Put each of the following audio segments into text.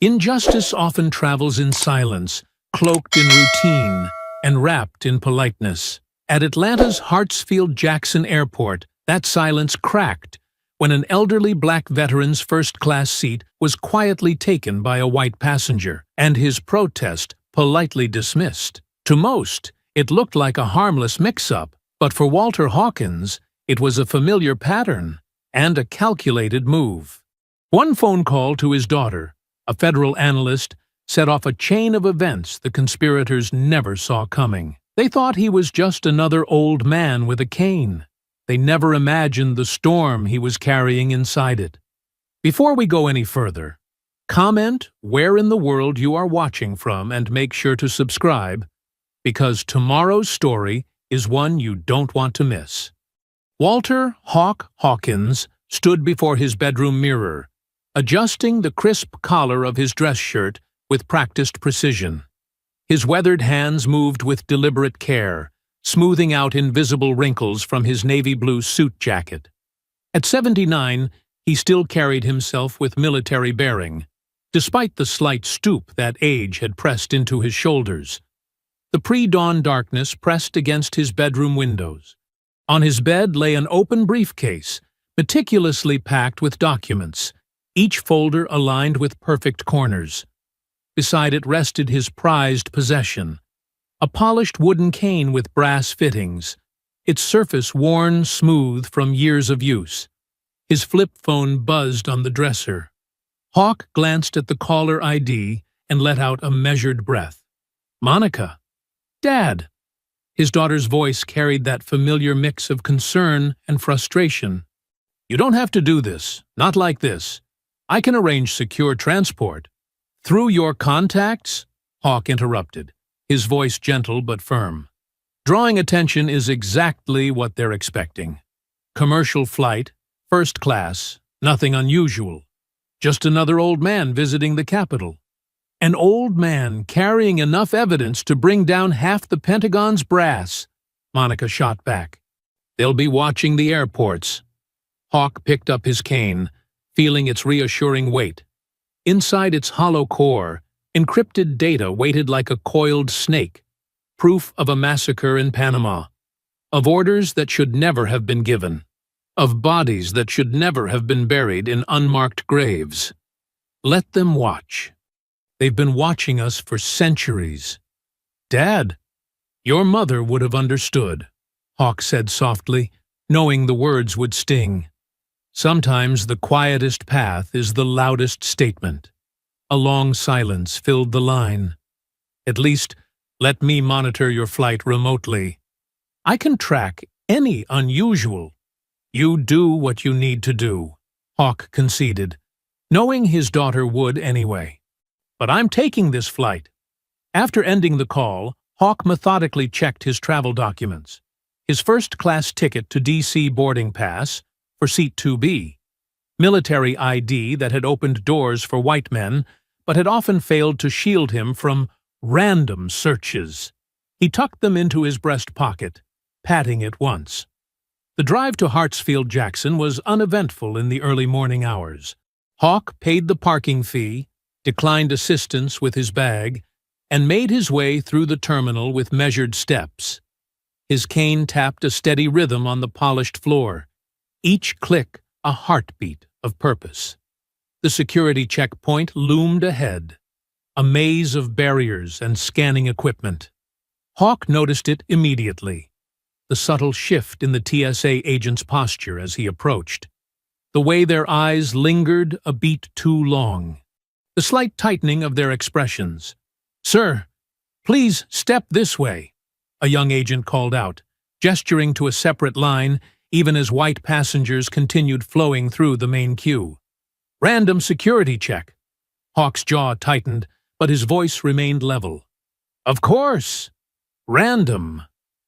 Injustice often travels in silence, cloaked in routine and wrapped in politeness. At Atlanta's Hartsfield-Jackson Airport, that silence cracked when an elderly black veteran's first-class seat was quietly taken by a white passenger, and his protest politely dismissed. To most, it looked like a harmless mix-up, but for Walter Hawkins, it was a familiar pattern and a calculated move. One phone call to his daughter, a federal analyst, set off a chain of events the conspirators never saw coming. They thought he was just another old man with a cane. They never imagined the storm he was carrying inside it. Before we go any further, comment where in the world you are watching from and make sure to subscribe, because tomorrow's story is one you don't want to miss. Walter "Hawk" Hawkins stood before his bedroom mirror, adjusting the crisp collar of his dress shirt with practiced precision. His weathered hands moved with deliberate care, smoothing out invisible wrinkles from his navy blue suit jacket. At 79, he still carried himself with military bearing, despite the slight stoop that age had pressed into his shoulders. The pre-dawn darkness pressed against his bedroom windows. On his bed lay an open briefcase, meticulously packed with documents, each folder aligned with perfect corners. Beside it rested his prized possession, a polished wooden cane with brass fittings, its surface worn smooth from years of use. His flip phone buzzed on the dresser. Hawk glanced at the caller ID and let out a measured breath. "Monica." "Dad." His daughter's voice carried that familiar mix of concern and frustration. "You don't have to do this, not like this. I can arrange secure transport." "Through your contacts?" Hawk interrupted, his voice gentle but firm. "Drawing attention is exactly what they're expecting. Commercial flight, first class, nothing unusual. Just another old man visiting the capital." "An old man carrying enough evidence to bring down half the Pentagon's brass," Monica shot back. "They'll be watching the airports." Hawk picked up his cane, feeling its reassuring weight. Inside its hollow core, encrypted data waited like a coiled snake, proof of a massacre in Panama, of orders that should never have been given, of bodies that should never have been buried in unmarked graves. Let them watch. They've been watching us for centuries. "Dad, your mother would have understood," Hawk said softly, knowing the words would sting. Sometimes the quietest path is the loudest statement. A long silence filled the line. "At least, let me monitor your flight remotely. I can track any unusual." "You do what you need to do," Hawk conceded, knowing his daughter would anyway. "But I'm taking this flight." After ending the call, Hawk methodically checked his travel documents. His first-class ticket to D.C. boarding pass, for seat 2B, military ID that had opened doors for white men, but had often failed to shield him from random searches. He tucked them into his breast pocket, patting it once. The drive to Hartsfield-Jackson was uneventful in the early morning hours. Hawk paid the parking fee, declined assistance with his bag, and made his way through the terminal with measured steps. His cane tapped a steady rhythm on the polished floor, each click a heartbeat of purpose. The security checkpoint loomed ahead, a maze of barriers and scanning equipment. Hawk noticed it immediately, the subtle shift in the TSA agent's posture as he approached, the way their eyes lingered a beat too long, the slight tightening of their expressions. "Sir, please step this way," a young agent called out, gesturing to a separate line even as white passengers continued flowing through the main queue. "Random security check." Hawk's jaw tightened, but his voice remained level. "Of course. Random."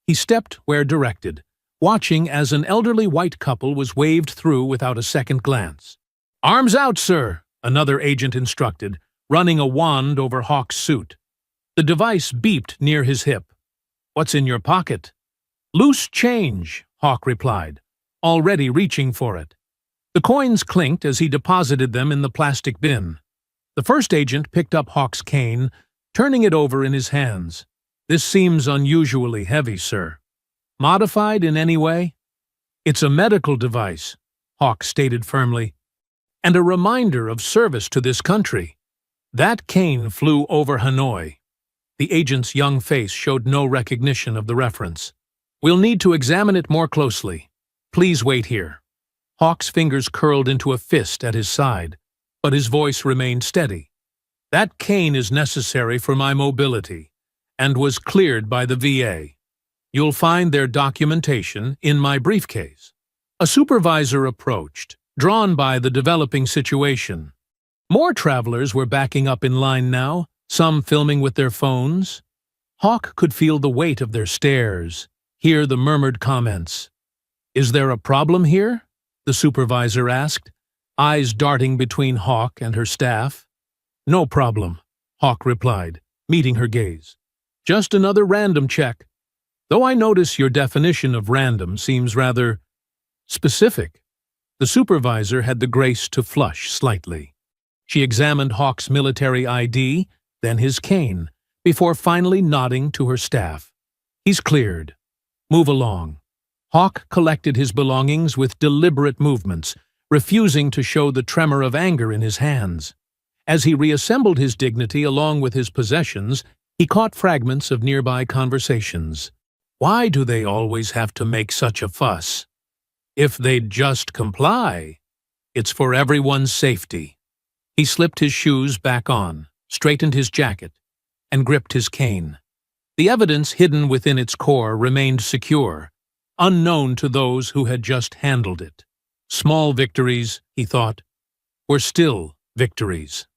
He stepped where directed, watching as an elderly white couple was waved through without a second glance. "Arms out, sir," another agent instructed, running a wand over Hawk's suit. The device beeped near his hip. "What's in your pocket?" "Loose change," Hawk replied, already reaching for it. The coins clinked as he deposited them in the plastic bin. The first agent picked up Hawk's cane, turning it over in his hands. "This seems unusually heavy, sir. Modified in any way?" "It's a medical device," Hawk stated firmly, "and a reminder of service to this country." That cane flew over Hanoi. The agent's young face showed no recognition of the reference. "We'll need to examine it more closely. Please wait here." Hawk's fingers curled into a fist at his side, but his voice remained steady. "That cane is necessary for my mobility, and was cleared by the VA. You'll find their documentation in my briefcase." A supervisor approached, drawn by the developing situation. More travelers were backing up in line now, some filming with their phones. Hawk could feel the weight of their stares, hear the murmured comments. "Is there a problem here?" the supervisor asked, eyes darting between Hawk and her staff. "No problem," Hawk replied, meeting her gaze. "Just another random check. Though I notice your definition of random seems rather specific." The supervisor had the grace to flush slightly. She examined Hawk's military ID, then his cane, before finally nodding to her staff. "He's cleared. Move along." Hawk collected his belongings with deliberate movements, refusing to show the tremor of anger in his hands. As he reassembled his dignity along with his possessions, he caught fragments of nearby conversations. Why do they always have to make such a fuss? If they'd just comply, it's for everyone's safety. He slipped his shoes back on, straightened his jacket, and gripped his cane. The evidence hidden within its core remained secure, unknown to those who had just handled it. Small victories, he thought, were still victories.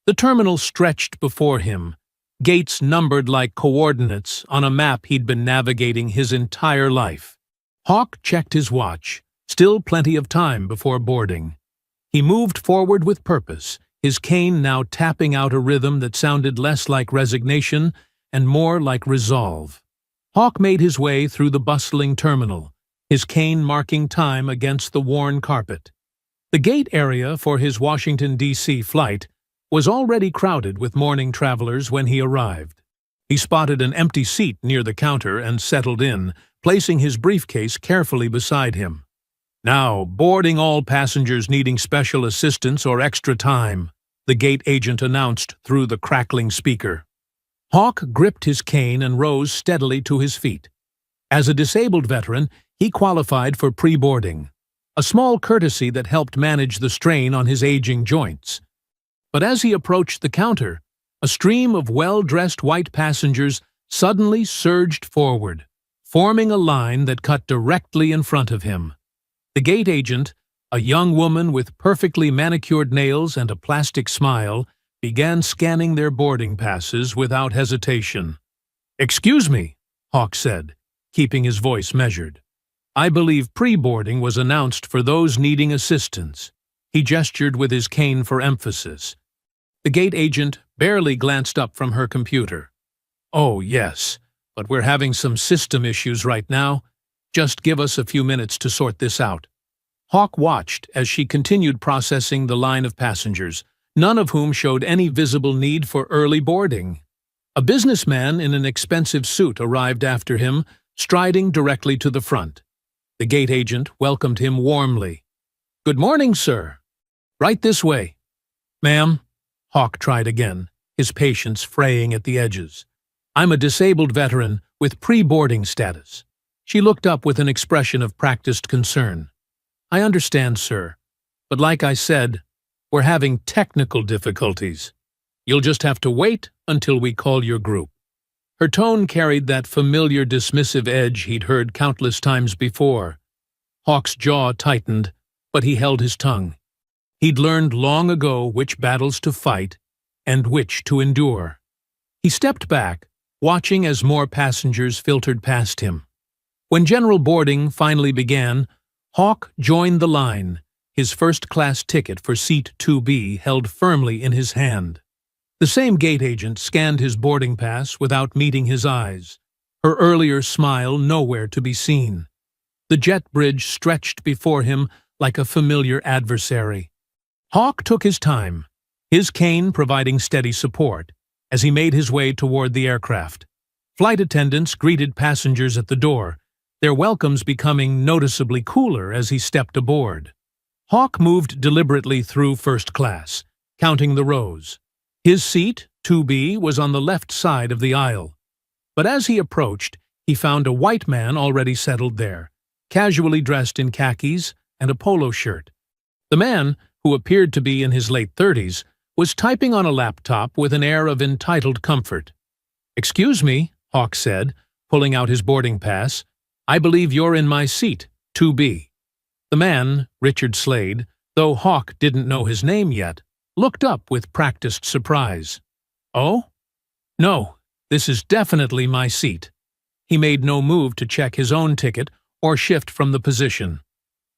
The terminal stretched before him, gates numbered like coordinates on a map he'd been navigating his entire life. Hawk checked his watch, still plenty of time before boarding. He moved forward with purpose, his cane now tapping out a rhythm that sounded less like resignation and more like resolve. Hawk made his way through the bustling terminal, his cane marking time against the worn carpet. The gate area for his Washington, D.C. flight was already crowded with morning travelers when he arrived. He spotted an empty seat near the counter and settled in, placing his briefcase carefully beside him. "Now, boarding all passengers needing special assistance or extra time," the gate agent announced through the crackling speaker. Hawk gripped his cane and rose steadily to his feet. As a disabled veteran, he qualified for pre-boarding, a small courtesy that helped manage the strain on his aging joints. But as he approached the counter, a stream of well-dressed white passengers suddenly surged forward, forming a line that cut directly in front of him. The gate agent, a young woman with perfectly manicured nails and a plastic smile, began scanning their boarding passes without hesitation. "Excuse me," Hawk said, keeping his voice measured. "I believe pre-boarding was announced for those needing assistance." He gestured with his cane for emphasis. The gate agent barely glanced up from her computer. "Oh, yes, but we're having some system issues right now. Just give us a few minutes to sort this out." Hawk watched as she continued processing the line of passengers, none of whom showed any visible need for early boarding. A businessman in an expensive suit arrived after him, striding directly to the front. The gate agent welcomed him warmly. "Good morning, sir. Right this way." "Ma'am," Hawk tried again, his patience fraying at the edges. "I'm a disabled veteran with pre-boarding status." She looked up with an expression of practiced concern. "I understand, sir, but like I said, we're having technical difficulties. You'll just have to wait until we call your group." Her tone carried that familiar dismissive edge he'd heard countless times before. Hawk's jaw tightened, but he held his tongue. He'd learned long ago which battles to fight and which to endure. He stepped back, watching as more passengers filtered past him. When general boarding finally began, Hawk joined the line, his first-class ticket for seat 2B held firmly in his hand. The same gate agent scanned his boarding pass without meeting his eyes, her earlier smile nowhere to be seen. The jet bridge stretched before him like a familiar adversary. Hawk took his time, his cane providing steady support as he made his way toward the aircraft. Flight attendants greeted passengers at the door, their welcomes becoming noticeably cooler as he stepped aboard. Hawk moved deliberately through first class, counting the rows. His seat, 2B, was on the left side of the aisle. But as he approached, he found a white man already settled there, casually dressed in khakis and a polo shirt. The man, who appeared to be in his late 30s, was typing on a laptop with an air of entitled comfort. "Excuse me," Hawk said, pulling out his boarding pass. "I believe you're in my seat, 2B. The man, Richard Slade, though Hawk didn't know his name yet, looked up with practiced surprise. "Oh? No, this is definitely my seat." He made no move to check his own ticket or shift from the position.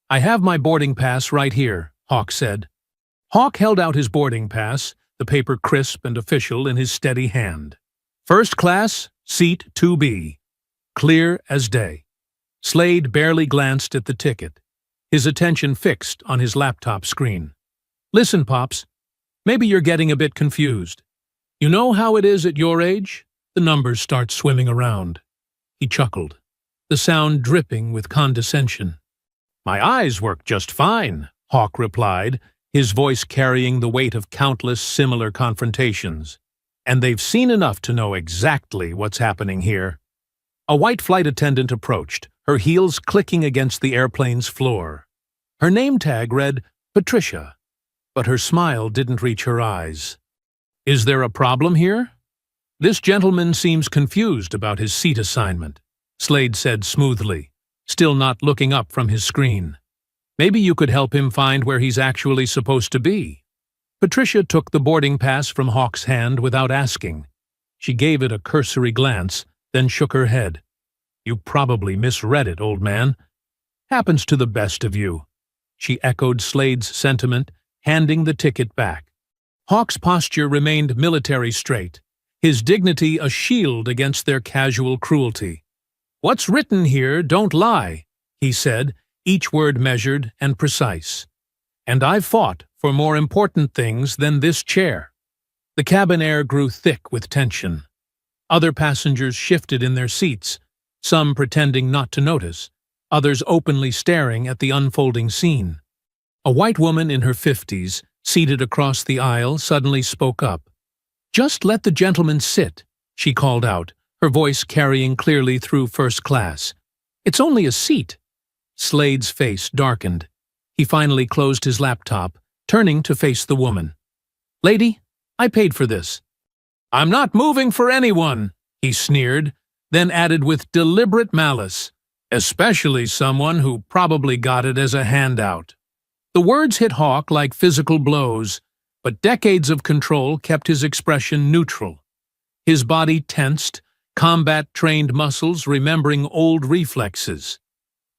"I have my boarding pass right here," Hawk said. Hawk held out his boarding pass, the paper crisp and official in his steady hand. "First class, seat 2B. Clear as day." Slade barely glanced at the ticket, his attention fixed on his laptop screen. "Listen, Pops, maybe you're getting a bit confused. You know how it is at your age? The numbers start swimming around." He chuckled, the sound dripping with condescension. "My eyes work just fine," Hawk replied, his voice carrying the weight of countless similar confrontations. "And they've seen enough to know exactly what's happening here." A white flight attendant approached, her heels clicking against the airplane's floor. Her name tag read Patricia, but her smile didn't reach her eyes. "Is there a problem here?" "This gentleman seems confused about his seat assignment," Slade said smoothly, still not looking up from his screen. "Maybe you could help him find where he's actually supposed to be." Patricia took the boarding pass from Hawk's hand without asking. She gave it a cursory glance, then shook her head. "You probably misread it, old man. Happens to the best of you." She echoed Slade's sentiment, handing the ticket back. Hawk's posture remained military straight, his dignity a shield against their casual cruelty. "What's written here don't lie," he said, each word measured and precise. "And I've fought for more important things than this chair." The cabin air grew thick with tension. Other passengers shifted in their seats, some pretending not to notice, others openly staring at the unfolding scene. A white woman in her 50s, seated across the aisle, suddenly spoke up. "Just let the gentleman sit," she called out, her voice carrying clearly through first class. "It's only a seat." Slade's face darkened. He finally closed his laptop, turning to face the woman. "Lady, I paid for this." "I'm not moving for anyone," he sneered, then added with deliberate malice, "especially someone who probably got it as a handout." The words hit Hawk like physical blows, but decades of control kept his expression neutral. His body tensed, combat-trained muscles remembering old reflexes.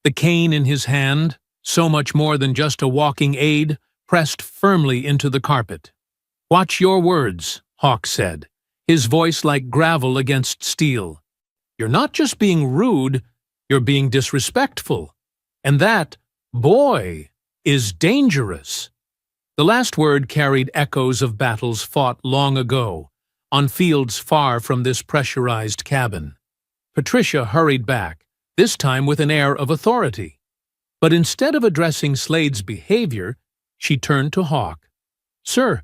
The cane in his hand, so much more than just a walking aid, pressed firmly into the carpet. "Watch your words," Hawk said, his voice like gravel against steel. "You're not just being rude, you're being disrespectful. And that, boy, is dangerous." The last word carried echoes of battles fought long ago, on fields far from this pressurized cabin. Patricia hurried back, this time with an air of authority. But instead of addressing Slade's behavior, she turned to Hawk. "Sir,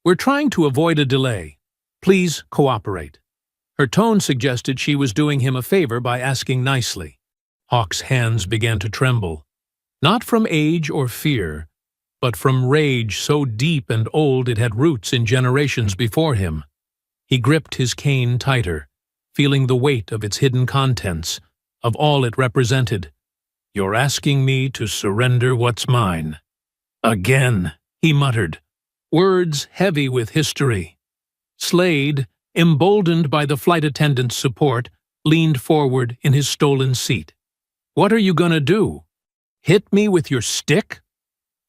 we're trying to avoid a delay. Please cooperate." Her tone suggested she was doing him a favor by asking nicely. Hawk's hands began to tremble, not from age or fear, but from rage so deep and old it had roots in generations before him. He gripped his cane tighter, feeling the weight of its hidden contents, of all it represented. "You're asking me to surrender what's mine." "Again," he muttered, words heavy with history. Slade, emboldened by the flight attendant's support, leaned forward in his stolen seat. "What are you gonna do? Hit me with your stick?"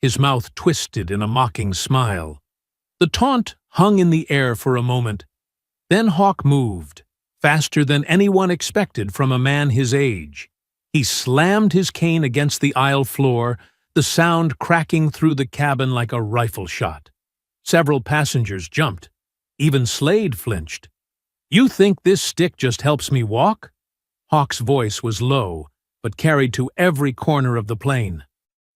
His mouth twisted in a mocking smile. The taunt hung in the air for a moment. Then Hawk moved, faster than anyone expected from a man his age. He slammed his cane against the aisle floor, the sound cracking through the cabin like a rifle shot. Several passengers jumped. Even Slade flinched. "You think this stick just helps me walk?" Hawk's voice was low, but carried to every corner of the plane.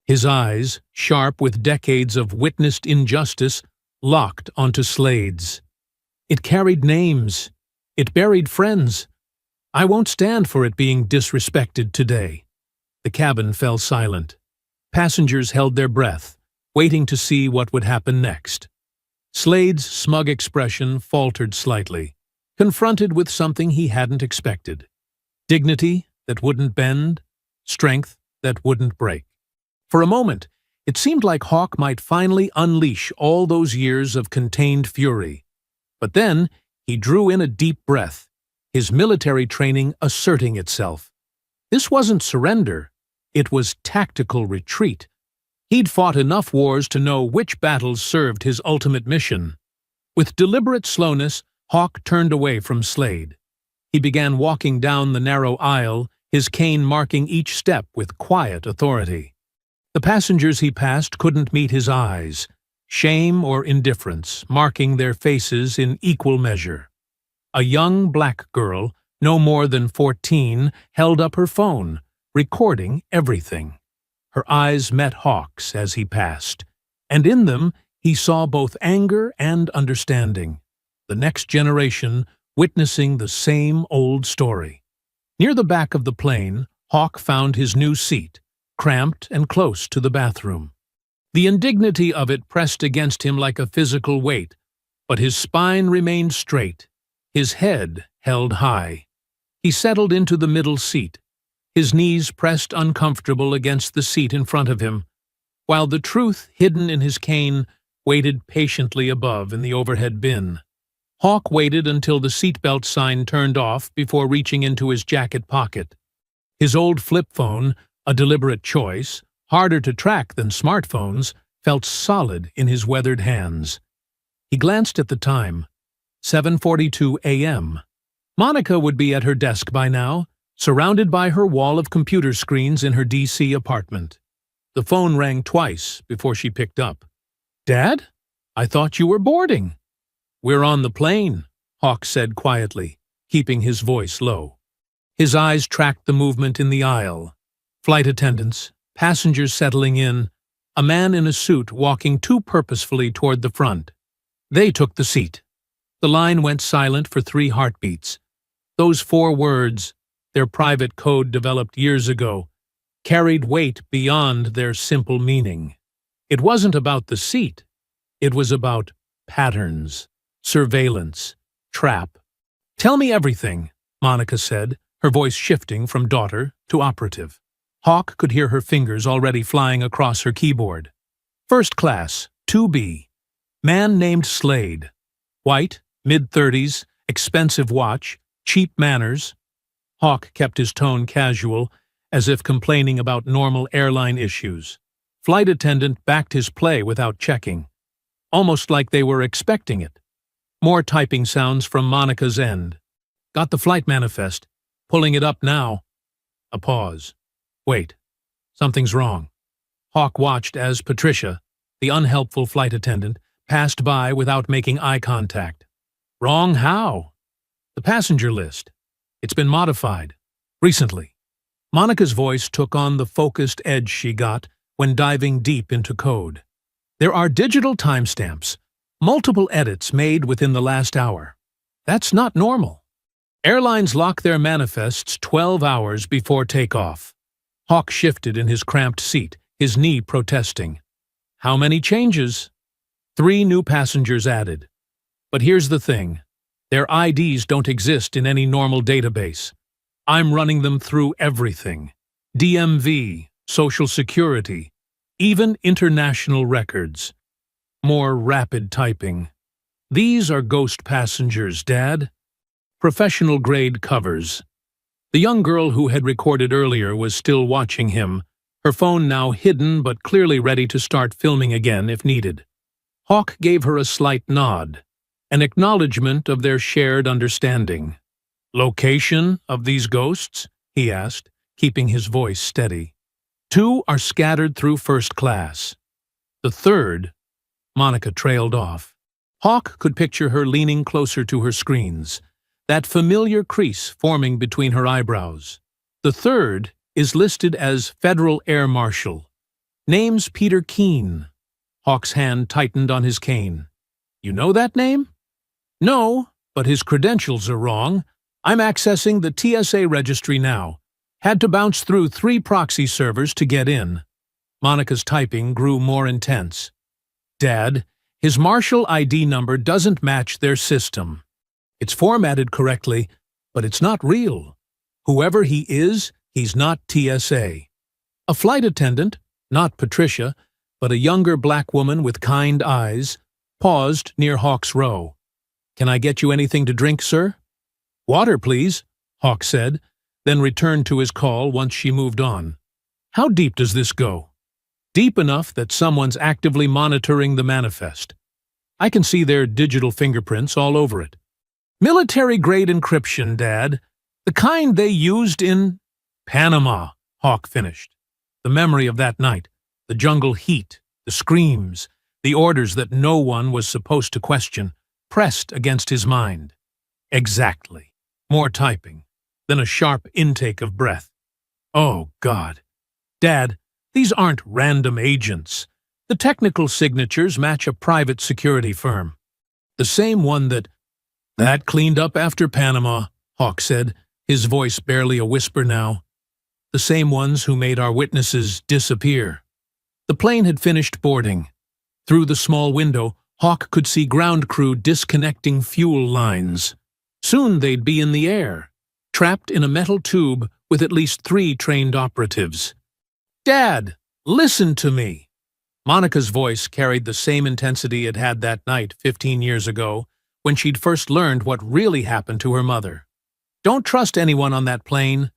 His eyes, sharp with decades of witnessed injustice, locked onto Slade's. "It carried names. It buried friends. I won't stand for it being disrespected today." The cabin fell silent. Passengers held their breath, waiting to see what would happen next. Slade's smug expression faltered slightly, confronted with something he hadn't expected. Dignity that wouldn't bend, strength that wouldn't break. For a moment, it seemed like Hawk might finally unleash all those years of contained fury. But then, he drew in a deep breath, his military training asserting itself. This wasn't surrender, it was tactical retreat. He'd fought enough wars to know which battles served his ultimate mission. With deliberate slowness, Hawk turned away from Slade. He began walking down the narrow aisle, his cane marking each step with quiet authority. The passengers he passed couldn't meet his eyes, shame or indifference marking their faces in equal measure. A young black girl, no more than 14, held up her phone, recording everything. Her eyes met Hawk's as he passed, and in them he saw both anger and understanding. The next generation witnessing the same old story. Near the back of the plane, Hawk found his new seat, cramped and close to the bathroom. The indignity of it pressed against him like a physical weight, but his spine remained straight, his head held high. He settled into the middle seat, his knees pressed uncomfortable against the seat in front of him, while the truth hidden in his cane waited patiently above in the overhead bin. Hawk waited until the seatbelt sign turned off before reaching into his jacket pocket. His old flip phone, a deliberate choice, harder to track than smartphones, felt solid in his weathered hands. He glanced at the time. 7:42 a.m. Monica would be at her desk by now, surrounded by her wall of computer screens in her D.C. apartment. The phone rang twice before she picked up. "Dad? I thought you were boarding." "We're on the plane," Hawk said quietly, keeping his voice low. His eyes tracked the movement in the aisle. Flight attendants, passengers settling in, a man in a suit walking too purposefully toward the front. They took the seat. The line went silent for 3 heartbeats. Those 4 words, their private code developed years ago, carried weight beyond their simple meaning. It wasn't about the seat. It was about patterns, surveillance, trap. "Tell me everything," Monica said, her voice shifting from daughter to operative. Hawk could hear her fingers already flying across her keyboard. "First class, 2B. Man named Slade. White, mid-30s, expensive watch, cheap manners." Hawk kept his tone casual, as if complaining about normal airline issues. Flight attendant backed his play without checking, almost like they were expecting it. More typing sounds from Monica's end. "Got the flight manifest. Pulling it up now." A pause. "Wait. Something's wrong." Hawk watched as Patricia, the unhelpful flight attendant, passed by without making eye contact. "Wrong how?" "The passenger list. It's been modified. Recently." Monica's voice took on the focused edge she got when diving deep into code. "There are digital timestamps, multiple edits made within the last hour. That's not normal. Airlines lock their manifests 12 hours before takeoff." Hawk shifted in his cramped seat, his knee protesting. "How many changes?" 3 new passengers added. "But here's the thing. Their IDs don't exist in any normal database. I'm running them through everything. DMV, Social Security, even international records." More rapid typing. "These are ghost passengers, Dad. Professional-grade covers." The young girl who had recorded earlier was still watching him, her phone now hidden but clearly ready to start filming again if needed. Hawk gave her a slight nod, an acknowledgement of their shared understanding. "Location of these ghosts?" he asked, keeping his voice steady. 2 are scattered through first class. The third, Monica trailed off. Hawk could picture her leaning closer to her screens, that familiar crease forming between her eyebrows. The third is listed as Federal Air Marshal. Name's Peter Keene. Hawk's hand tightened on his cane. You know that name? No, but his credentials are wrong. I'm accessing the TSA registry now. Had to bounce through 3 proxy servers to get in. Monica's typing grew more intense. Dad, his Marshal ID number doesn't match their system. It's formatted correctly, but it's not real. Whoever he is, he's not TSA. A flight attendant, not Patricia, but a younger black woman with kind eyes, paused near Hawk's row. Can I get you anything to drink, sir? Water, please, Hawk said, then returned to his call once she moved on. How deep does this go? Deep enough that someone's actively monitoring the manifest. I can see their digital fingerprints all over it. Military-grade encryption, Dad. The kind they used in Panama, Hawk finished. The memory of that night, the jungle heat, the screams, the orders that no one was supposed to question, pressed against his mind. Exactly. More typing, then a sharp intake of breath. Oh, God. Dad, these aren't random agents. The technical signatures match a private security firm. The same one that cleaned up after Panama, Hawk said, his voice barely a whisper now. The same ones who made our witnesses disappear. The plane had finished boarding. Through the small window, Hawk could see ground crew disconnecting fuel lines. Soon they'd be in the air, trapped in a metal tube with at least 3 trained operatives. Dad, listen to me. Monica's voice carried the same intensity it had that night 15 years ago, when she'd first learned what really happened to her mother. Don't trust anyone on that plane.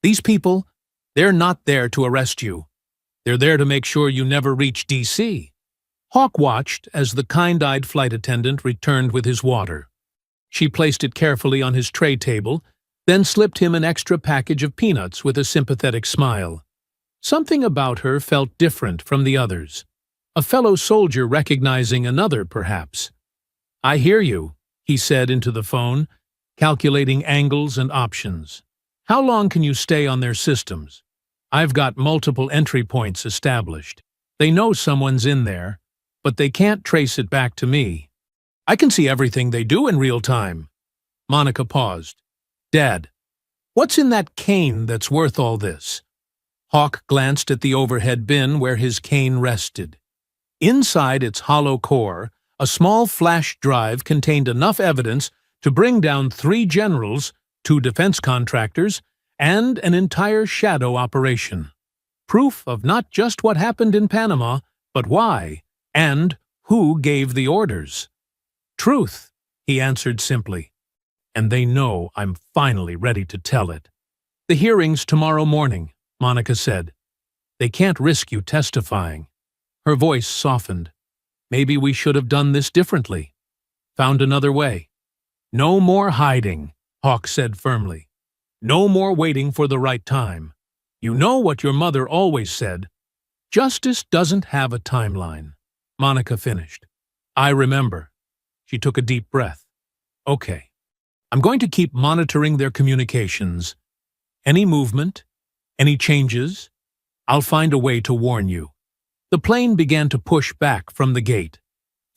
These people, they're not there to arrest you. They're there to make sure you never reach D.C. Hawk watched as the kind-eyed flight attendant returned with his water. She placed it carefully on his tray table, then slipped him an extra package of peanuts with a sympathetic smile. Something about her felt different from the others. A fellow soldier recognizing another, perhaps. I hear you, he said into the phone, calculating angles and options. How long can you stay on their systems? I've got multiple entry points established. They know someone's in there, but they can't trace it back to me. I can see everything they do in real time. Monica paused. Dad, what's in that cane that's worth all this? Hawk glanced at the overhead bin where his cane rested. Inside its hollow core, a small flash drive contained enough evidence to bring down 3 generals, 2 defense contractors, and an entire shadow operation. Proof of not just what happened in Panama, but why, and who gave the orders. Truth, he answered simply. And they know I'm finally ready to tell it. The hearing's tomorrow morning, Monica said. They can't risk you testifying. Her voice softened. Maybe we should have done this differently. Found another way. No more hiding, Hawk said firmly. No more waiting for the right time. You know what your mother always said. Justice doesn't have a timeline. Monica finished. I remember. She took a deep breath. Okay. I'm going to keep monitoring their communications. Any movement, any changes, I'll find a way to warn you. The plane began to push back from the gate.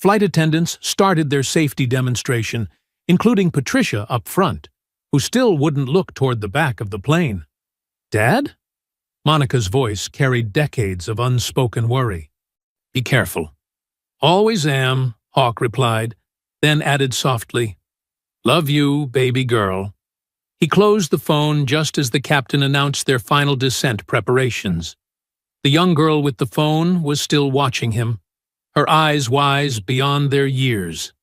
Flight attendants started their safety demonstration, including Patricia up front, who still wouldn't look toward the back of the plane. Dad? Monica's voice carried decades of unspoken worry. Be careful. Always am, Hawk replied, then added softly, Love you, baby girl. He closed the phone just as the captain announced their final descent preparations. The young girl with the phone was still watching him, her eyes wise beyond their years.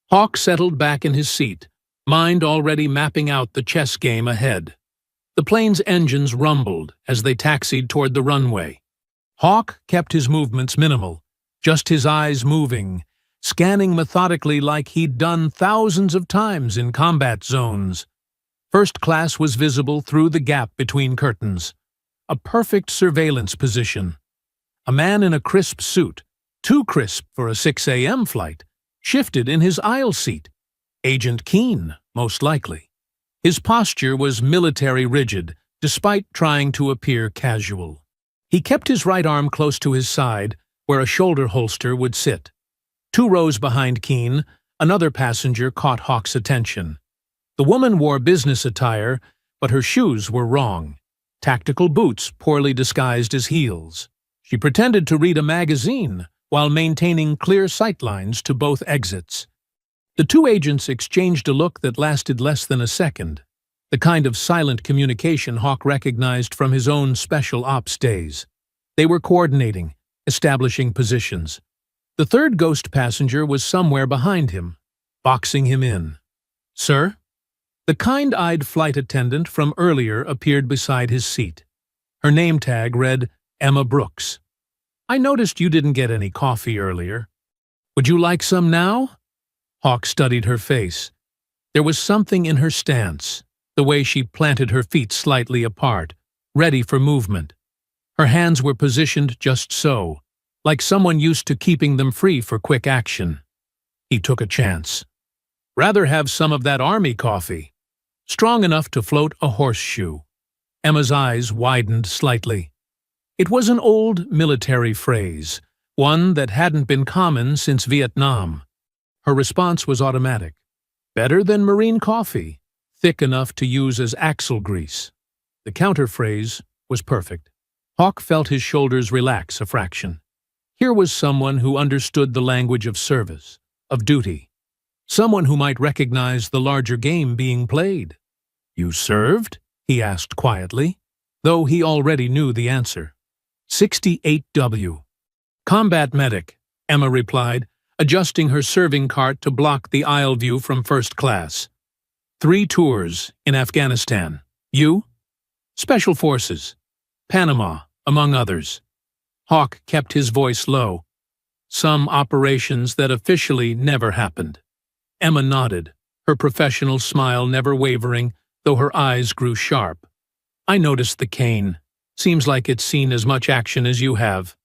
Hawk settled back in his seat, mind already mapping out the chess game ahead. The plane's engines rumbled as they taxied toward the runway. Hawk kept his movements minimal, just his eyes moving, scanning methodically like he'd done thousands of times in combat zones. First class was visible through the gap between curtains. A perfect surveillance position. A man in a crisp suit, too crisp for a 6 a.m. flight, shifted in his aisle seat. Agent Keene, most likely. His posture was military rigid, despite trying to appear casual. He kept his right arm close to his side, where a shoulder holster would sit. 2 rows behind Keene, another passenger caught Hawk's attention. The woman wore business attire, but her shoes were wrong. Tactical boots poorly disguised as heels. She pretended to read a magazine while maintaining clear sightlines to both exits. The 2 agents exchanged a look that lasted less than a second, the kind of silent communication Hawk recognized from his own special ops days. They were coordinating, establishing positions. The 3rd ghost passenger was somewhere behind him, boxing him in. "Sir?" The kind-eyed flight attendant from earlier appeared beside his seat. Her name tag read Emma Brooks. "I noticed you didn't get any coffee earlier. Would you like some now?" Hawk studied her face. There was something in her stance, the way she planted her feet slightly apart, ready for movement. Her hands were positioned just so, like someone used to keeping them free for quick action. He took a chance. "Rather have some of that army coffee." Strong enough to float a horseshoe. Emma's eyes widened slightly. It was an old military phrase, one that hadn't been common since Vietnam. Her response was automatic. "Better than marine coffee, thick enough to use as axle grease." The counterphrase was perfect. Hawk felt his shoulders relax a fraction. Here was someone who understood the language of service, of duty. Someone who might recognize the larger game being played. "You served?" he asked quietly, though he already knew the answer. 68W. "Combat medic," Emma replied, adjusting her serving cart to block the aisle view from first class. 3 tours in Afghanistan. You? Special Forces. Panama, among others. Hawk kept his voice low. Some operations that officially never happened. Emma nodded, her professional smile never wavering, though her eyes grew sharp. "I noticed the cane. Seems like it's seen as much action as you have."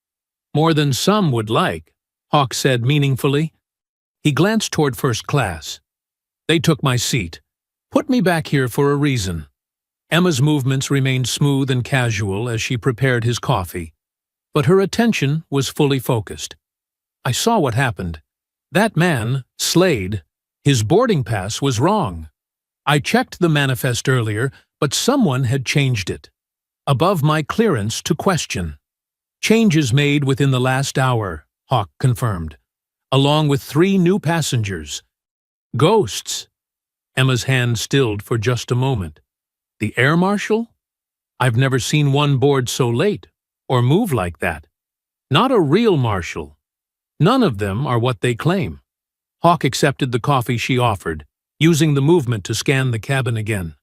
"More than some would like," Hawk said meaningfully. He glanced toward first class. "They took my seat. Put me back here for a reason." Emma's movements remained smooth and casual as she prepared his coffee, but her attention was fully focused. "I saw what happened. That man, Slade, his boarding pass was wrong. I checked the manifest earlier, but someone had changed it. Above my clearance to question." "Changes made within the last hour," Hawk confirmed, "along with 3 new passengers. Ghosts." Emma's hand stilled for just a moment. "The air marshal? I've never seen one board so late, or move like that. Not a real marshal. None of them are what they claim." Hawk accepted the coffee she offered, using the movement to scan the cabin again.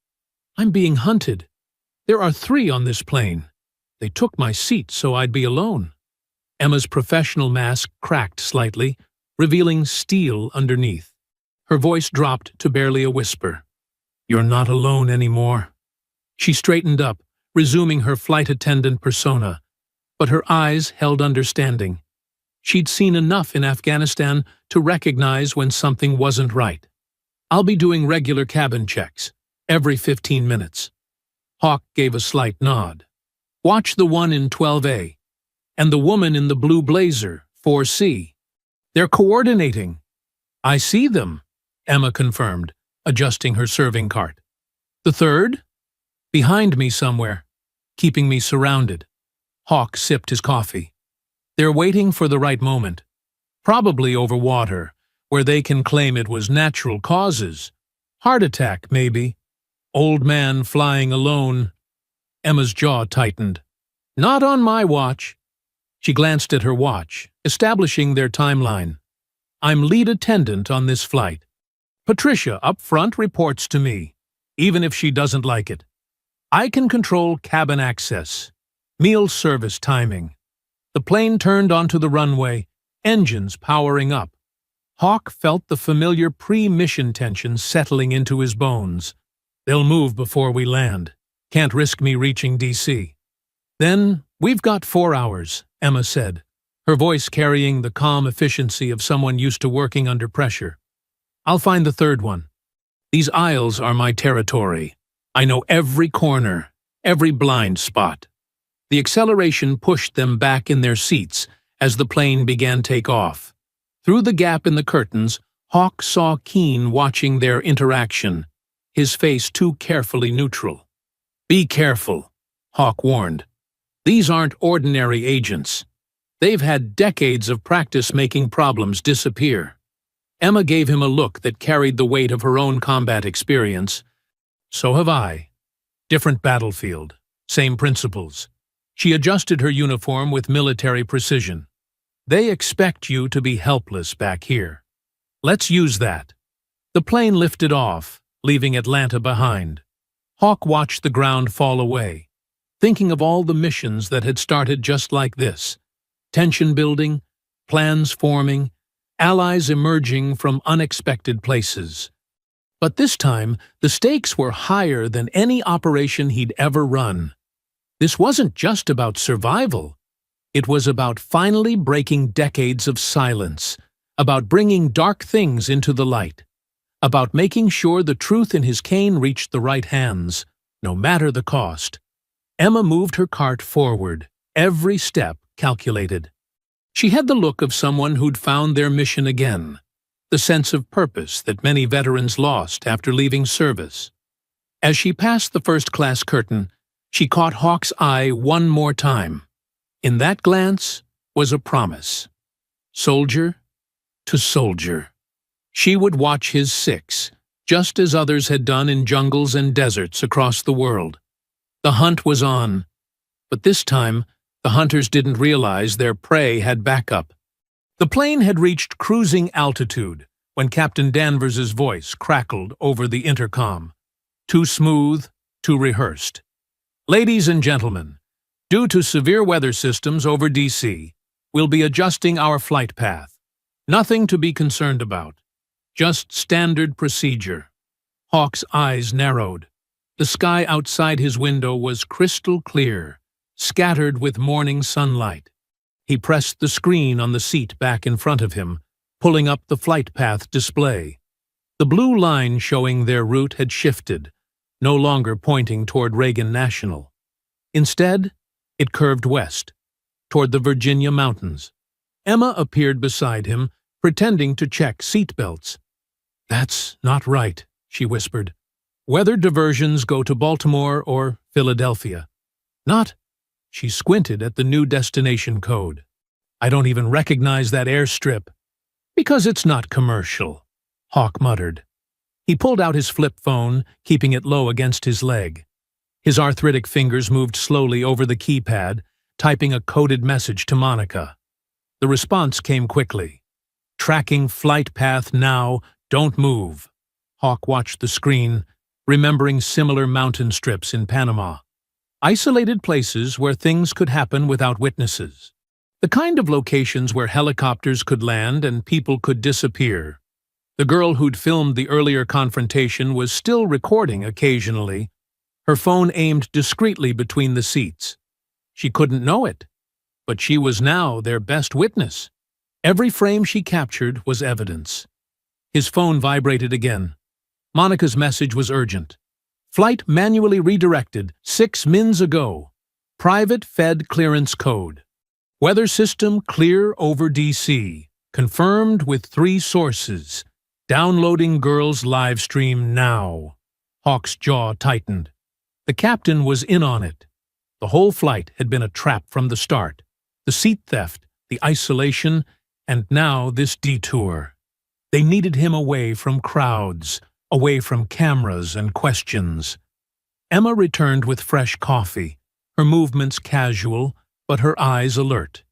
"I'm being hunted. There are 3 on this plane. They took my seat so I'd be alone." Emma's professional mask cracked slightly, revealing steel underneath. Her voice dropped to barely a whisper. "You're not alone anymore." She straightened up, resuming her flight attendant persona, but her eyes held understanding. She'd seen enough in Afghanistan to recognize when something wasn't right. "I'll be doing regular cabin checks, every 15 minutes. Hawk gave a slight nod. "Watch the one in 12A, and the woman in the blue blazer, 4C. They're coordinating." "I see them," Emma confirmed, adjusting her serving cart. "The 3rd? Behind me somewhere, keeping me surrounded." Hawk sipped his coffee. "They're waiting for the right moment. Probably over water, where they can claim it was natural causes. Heart attack, maybe. Old man flying alone." Emma's jaw tightened. "Not on my watch." She glanced at her watch, establishing their timeline. "I'm lead attendant on this flight. Patricia up front reports to me, even if she doesn't like it. I can control cabin access, meal service timing." The plane turned onto the runway, engines powering up. Hawk felt the familiar pre-mission tension settling into his bones. "They'll move before we land. Can't risk me reaching DC." "Then we've got 4 hours," Emma said, her voice carrying the calm efficiency of someone used to working under pressure. "I'll find the third one. These aisles are my territory. I know every corner, every blind spot." The acceleration pushed them back in their seats as the plane began takeoff. Through the gap in the curtains, Hawk saw Keen watching their interaction, his face too carefully neutral. "Be careful," Hawk warned. "These aren't ordinary agents. They've had decades of practice making problems disappear." Emma gave him a look that carried the weight of her own combat experience. "So have I. Different battlefield, same principles." She adjusted her uniform with military precision. "They expect you to be helpless back here. Let's use that." The plane lifted off, leaving Atlanta behind. Hawk watched the ground fall away, thinking of all the missions that had started just like this. Tension building, plans forming, allies emerging from unexpected places. But this time, the stakes were higher than any operation he'd ever run. This wasn't just about survival. It was about finally breaking decades of silence, about bringing dark things into the light, about making sure the truth in his cane reached the right hands, no matter the cost. Emma moved her cart forward, every step calculated. She had the look of someone who'd found their mission again, the sense of purpose that many veterans lost after leaving service. As she passed the first-class curtain, she caught Hawk's eye one more time. In that glance was a promise. Soldier to soldier. She would watch his six, just as others had done in jungles and deserts across the world. The hunt was on, but this time the hunters didn't realize their prey had backup. The plane had reached cruising altitude when Captain Danvers's voice crackled over the intercom. Too smooth, too rehearsed. "Ladies and gentlemen, due to severe weather systems over DC, we'll be adjusting our flight path. Nothing to be concerned about. Just standard procedure." Hawk's eyes narrowed. The sky outside his window was crystal clear, scattered with morning sunlight. He pressed the screen on the seat back in front of him, pulling up the flight path display. The blue line showing their route had shifted, no longer pointing toward Reagan National. Instead, it curved west, toward the Virginia mountains. Emma appeared beside him, pretending to check seatbelts. "That's not right," she whispered. "Weather diversions go to Baltimore or Philadelphia. Not—" She squinted at the new destination code. "I don't even recognize that airstrip." "Because it's not commercial," Hawk muttered. He pulled out his flip phone, keeping it low against his leg. His arthritic fingers moved slowly over the keypad, typing a coded message to Monica. The response came quickly. "Tracking flight path now, don't move." Hawk watched the screen, remembering similar mountain strips in Panama. Isolated places where things could happen without witnesses. The kind of locations where helicopters could land and people could disappear. The girl who'd filmed the earlier confrontation was still recording occasionally, her phone aimed discreetly between the seats. She couldn't know it, but she was now their best witness. Every frame she captured was evidence. His phone vibrated again. Monica's message was urgent. "Flight manually redirected 6 mins ago. Private Fed clearance code. Weather system clear over DC. Confirmed with 3 sources. Downloading girl's live stream now." Hawk's jaw tightened. The captain was in on it. The whole flight had been a trap from the start. The seat theft, the isolation, and now this detour. They needed him away from crowds, away from cameras and questions. Emma returned with fresh coffee, her movements casual, but her eyes alert.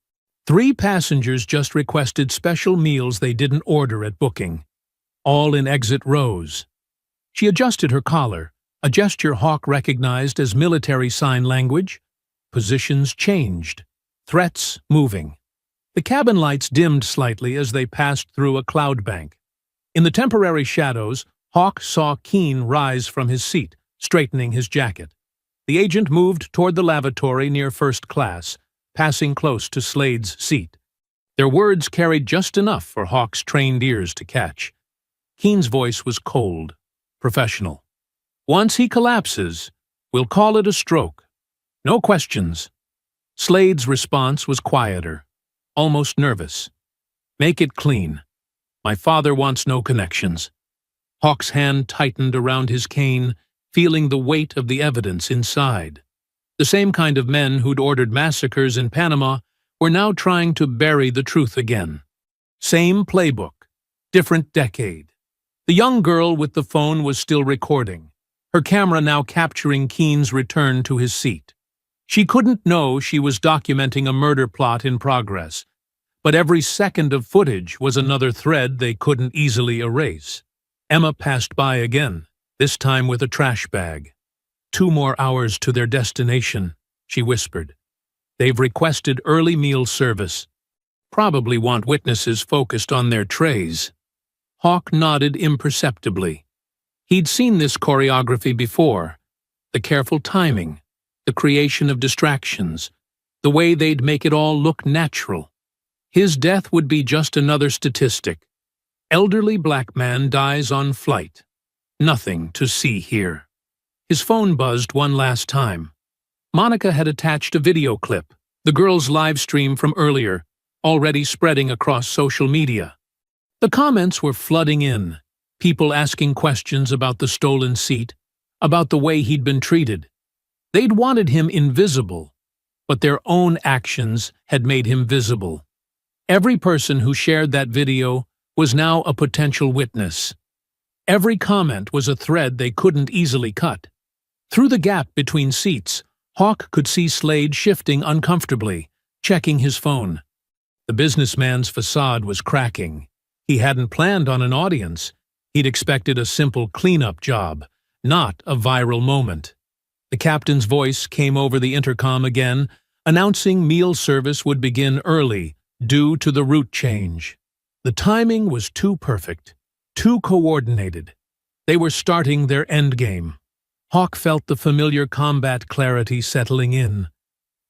3 passengers just requested special meals they didn't order at booking, all in exit rows. She adjusted her collar, a gesture Hawk recognized as military sign language. Positions changed, threats moving. The cabin lights dimmed slightly as they passed through a cloud bank. In the temporary shadows, Hawk saw Keen rise from his seat, straightening his jacket. The agent moved toward the lavatory near first class, passing close to Slade's seat. Their words carried just enough for Hawk's trained ears to catch. Keen's voice was cold, professional. "Once he collapses, we'll call it a stroke. No questions." Slade's response was quieter, almost nervous. "Make it clean. My father wants no connections." Hawk's hand tightened around his cane, feeling the weight of the evidence inside. The same kind of men who'd ordered massacres in Panama were now trying to bury the truth again. Same playbook, different decade. The young girl with the phone was still recording, her camera now capturing Keen's return to his seat. She couldn't know she was documenting a murder plot in progress, but every second of footage was another thread they couldn't easily erase. Emma passed by again, this time with a trash bag. 2 more hours to their destination, she whispered. They've requested early meal service. Probably want witnesses focused on their trays. Hawk nodded imperceptibly. He'd seen this choreography before. The careful timing, the creation of distractions, the way they'd make it all look natural. His death would be just another statistic. Elderly black man dies on flight. Nothing to see here. His phone buzzed one last time. Monica had attached a video clip, the girl's live stream from earlier, already spreading across social media. The comments were flooding in, people asking questions about the stolen seat, about the way he'd been treated. They'd wanted him invisible, but their own actions had made him visible. Every person who shared that video was now a potential witness. Every comment was a thread they couldn't easily cut. Through the gap between seats, Hawk could see Slade shifting uncomfortably, checking his phone. The businessman's facade was cracking. He hadn't planned on an audience. He'd expected a simple cleanup job, not a viral moment. The captain's voice came over the intercom again, announcing meal service would begin early, due to the route change. The timing was too perfect, too coordinated. They were starting their endgame. Hawk felt the familiar combat clarity settling in,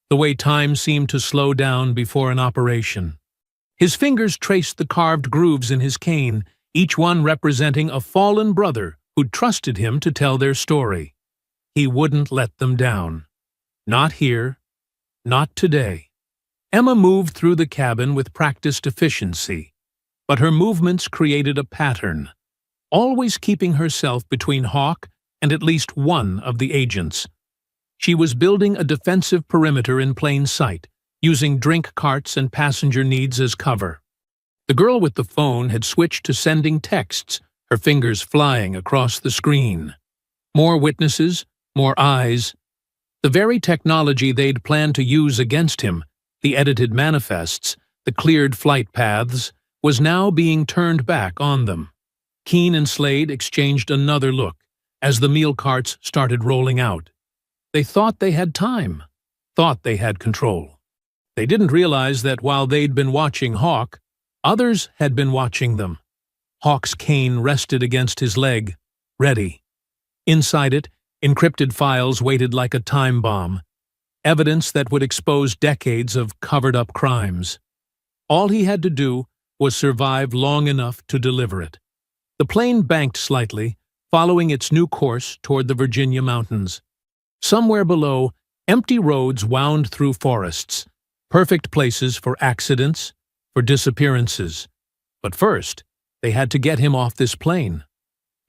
the way time seemed to slow down before an operation. His fingers traced the carved grooves in his cane, each one representing a fallen brother who'd trusted him to tell their story. He wouldn't let them down. Not here. Not today. Emma moved through the cabin with practiced efficiency, but her movements created a pattern, always keeping herself between Hawk and at least one of the agents. She was building a defensive perimeter in plain sight, using drink carts and passenger needs as cover. The girl with the phone had switched to sending texts, her fingers flying across the screen. More witnesses, more eyes. The very technology they'd planned to use against him, the edited manifests, the cleared flight paths, was now being turned back on them. Keen and Slade exchanged another look as the meal carts started rolling out. They thought they had time, thought they had control. They didn't realize that while they'd been watching Hawk, others had been watching them. Hawk's cane rested against his leg, ready. Inside it, encrypted files waited like a time bomb, evidence that would expose decades of covered-up crimes. All he had to do was survive long enough to deliver it. The plane banked slightly, following its new course toward the Virginia mountains. Somewhere below, empty roads wound through forests, perfect places for accidents, for disappearances. But first, they had to get him off this plane.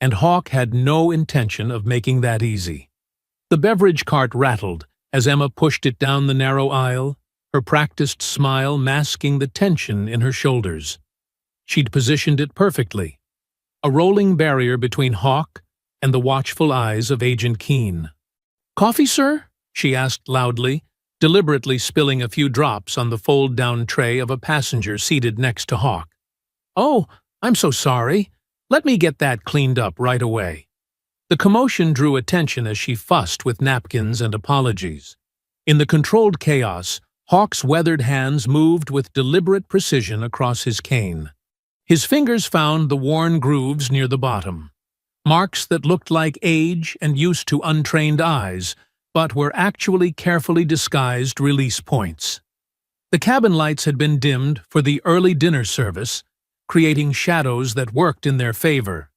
And Hawk had no intention of making that easy. The beverage cart rattled as Emma pushed it down the narrow aisle, her practiced smile masking the tension in her shoulders. She'd positioned it perfectly, a rolling barrier between Hawk and the watchful eyes of Agent Keen. "Coffee, sir?" she asked loudly, deliberately spilling a few drops on the fold-down tray of a passenger seated next to Hawk. "Oh, I'm so sorry. Let me get that cleaned up right away." The commotion drew attention as she fussed with napkins and apologies. In the controlled chaos, Hawk's weathered hands moved with deliberate precision across his cane. His fingers found the worn grooves near the bottom, marks that looked like age and used to untrained eyes, but were actually carefully disguised release points. The cabin lights had been dimmed for the early dinner service, creating shadows that worked in their favor.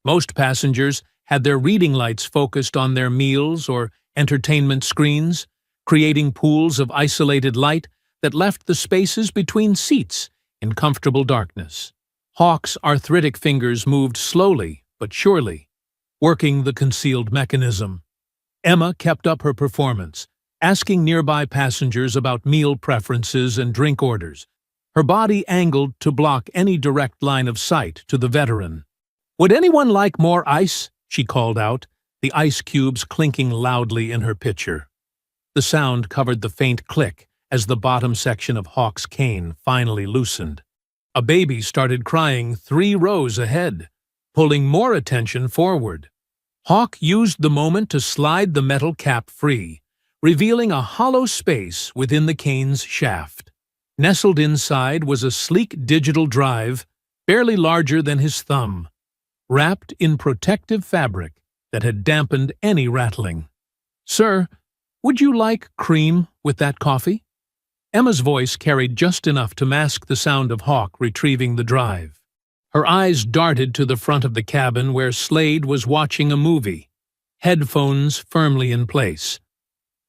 Most passengers had their reading lights focused on their meals or entertainment screens, creating pools of isolated light that left the spaces between seats in comfortable darkness. Hawk's arthritic fingers moved slowly but surely, working the concealed mechanism. Emma kept up her performance, asking nearby passengers about meal preferences and drink orders, her body angled to block any direct line of sight to the veteran. "Would anyone like more ice?" she called out, the ice cubes clinking loudly in her pitcher. The sound covered the faint click as the bottom section of Hawk's cane finally loosened. A baby started crying 3 rows ahead, pulling more attention forward. Hawk used the moment to slide the metal cap free, revealing a hollow space within the cane's shaft. Nestled inside was a sleek digital drive, barely larger than his thumb, wrapped in protective fabric that had dampened any rattling. "Sir, would you like cream with that coffee?" Emma's voice carried just enough to mask the sound of Hawk retrieving the drive. Her eyes darted to the front of the cabin where Slade was watching a movie, headphones firmly in place.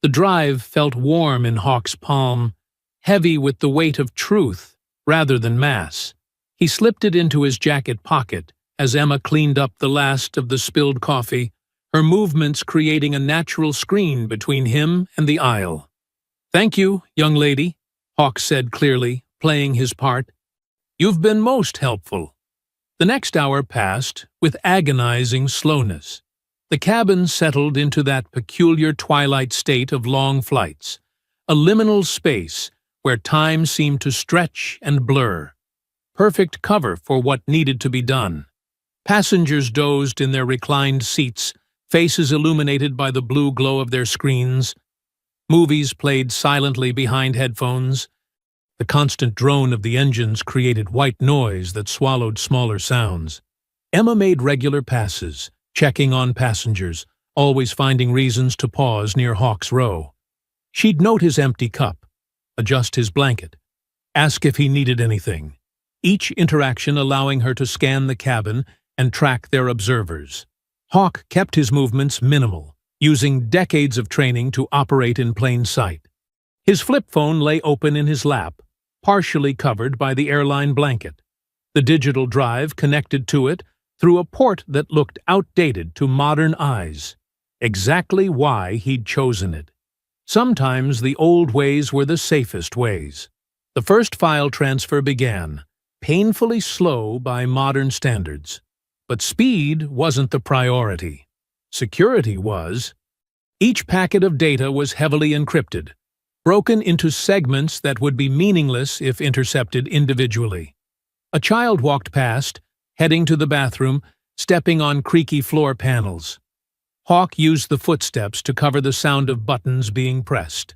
The drive felt warm in Hawk's palm, heavy with the weight of truth rather than mass. He slipped it into his jacket pocket as Emma cleaned up the last of the spilled coffee, her movements creating a natural screen between him and the aisle. "Thank you, young lady," Hawk said clearly, playing his part. "You've been most helpful." The next hour passed with agonizing slowness. The cabin settled into that peculiar twilight state of long flights, a liminal space where time seemed to stretch and blur. Perfect cover for what needed to be done. Passengers dozed in their reclined seats, faces illuminated by the blue glow of their screens. Movies played silently behind headphones. The constant drone of the engines created white noise that swallowed smaller sounds. Emma made regular passes, checking on passengers, always finding reasons to pause near Hawk's row. She'd note his empty cup, adjust his blanket, ask if he needed anything, each interaction allowing her to scan the cabin and track their observers. Hawk kept his movements minimal, using decades of training to operate in plain sight. His flip phone lay open in his lap, partially covered by the airline blanket. The digital drive connected to it through a port that looked outdated to modern eyes. Exactly why he'd chosen it. Sometimes the old ways were the safest ways. The first file transfer began, painfully slow by modern standards. But speed wasn't the priority. Security was. Each packet of data was heavily encrypted, broken into segments that would be meaningless if intercepted individually. A child walked past, heading to the bathroom, stepping on creaky floor panels. Hawk used the footsteps to cover the sound of buttons being pressed.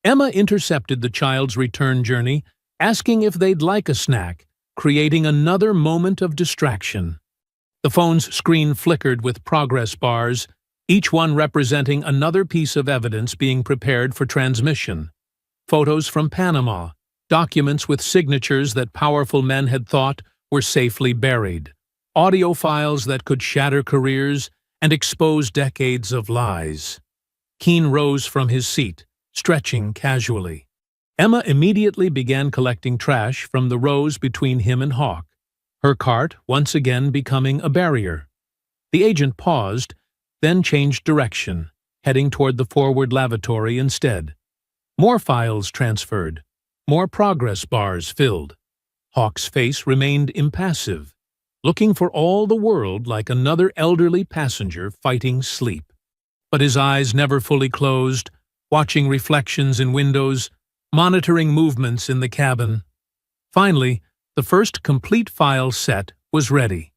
Emma intercepted the child's return journey, asking if they'd like a snack, creating another moment of distraction. The phone's screen flickered with progress bars, each one representing another piece of evidence being prepared for transmission. Photos from Panama, documents with signatures that powerful men had thought were safely buried, audio files that could shatter careers and expose decades of lies. Keene rose from his seat, stretching casually. Emma immediately began collecting trash from the rows between him and Hawk, her cart once again becoming a barrier. The agent paused, then changed direction, heading toward the forward lavatory instead. More files transferred, more progress bars filled. Hawk's face remained impassive, looking for all the world like another elderly passenger fighting sleep. But his eyes never fully closed, watching reflections in windows, monitoring movements in the cabin. Finally, the first complete file set was ready.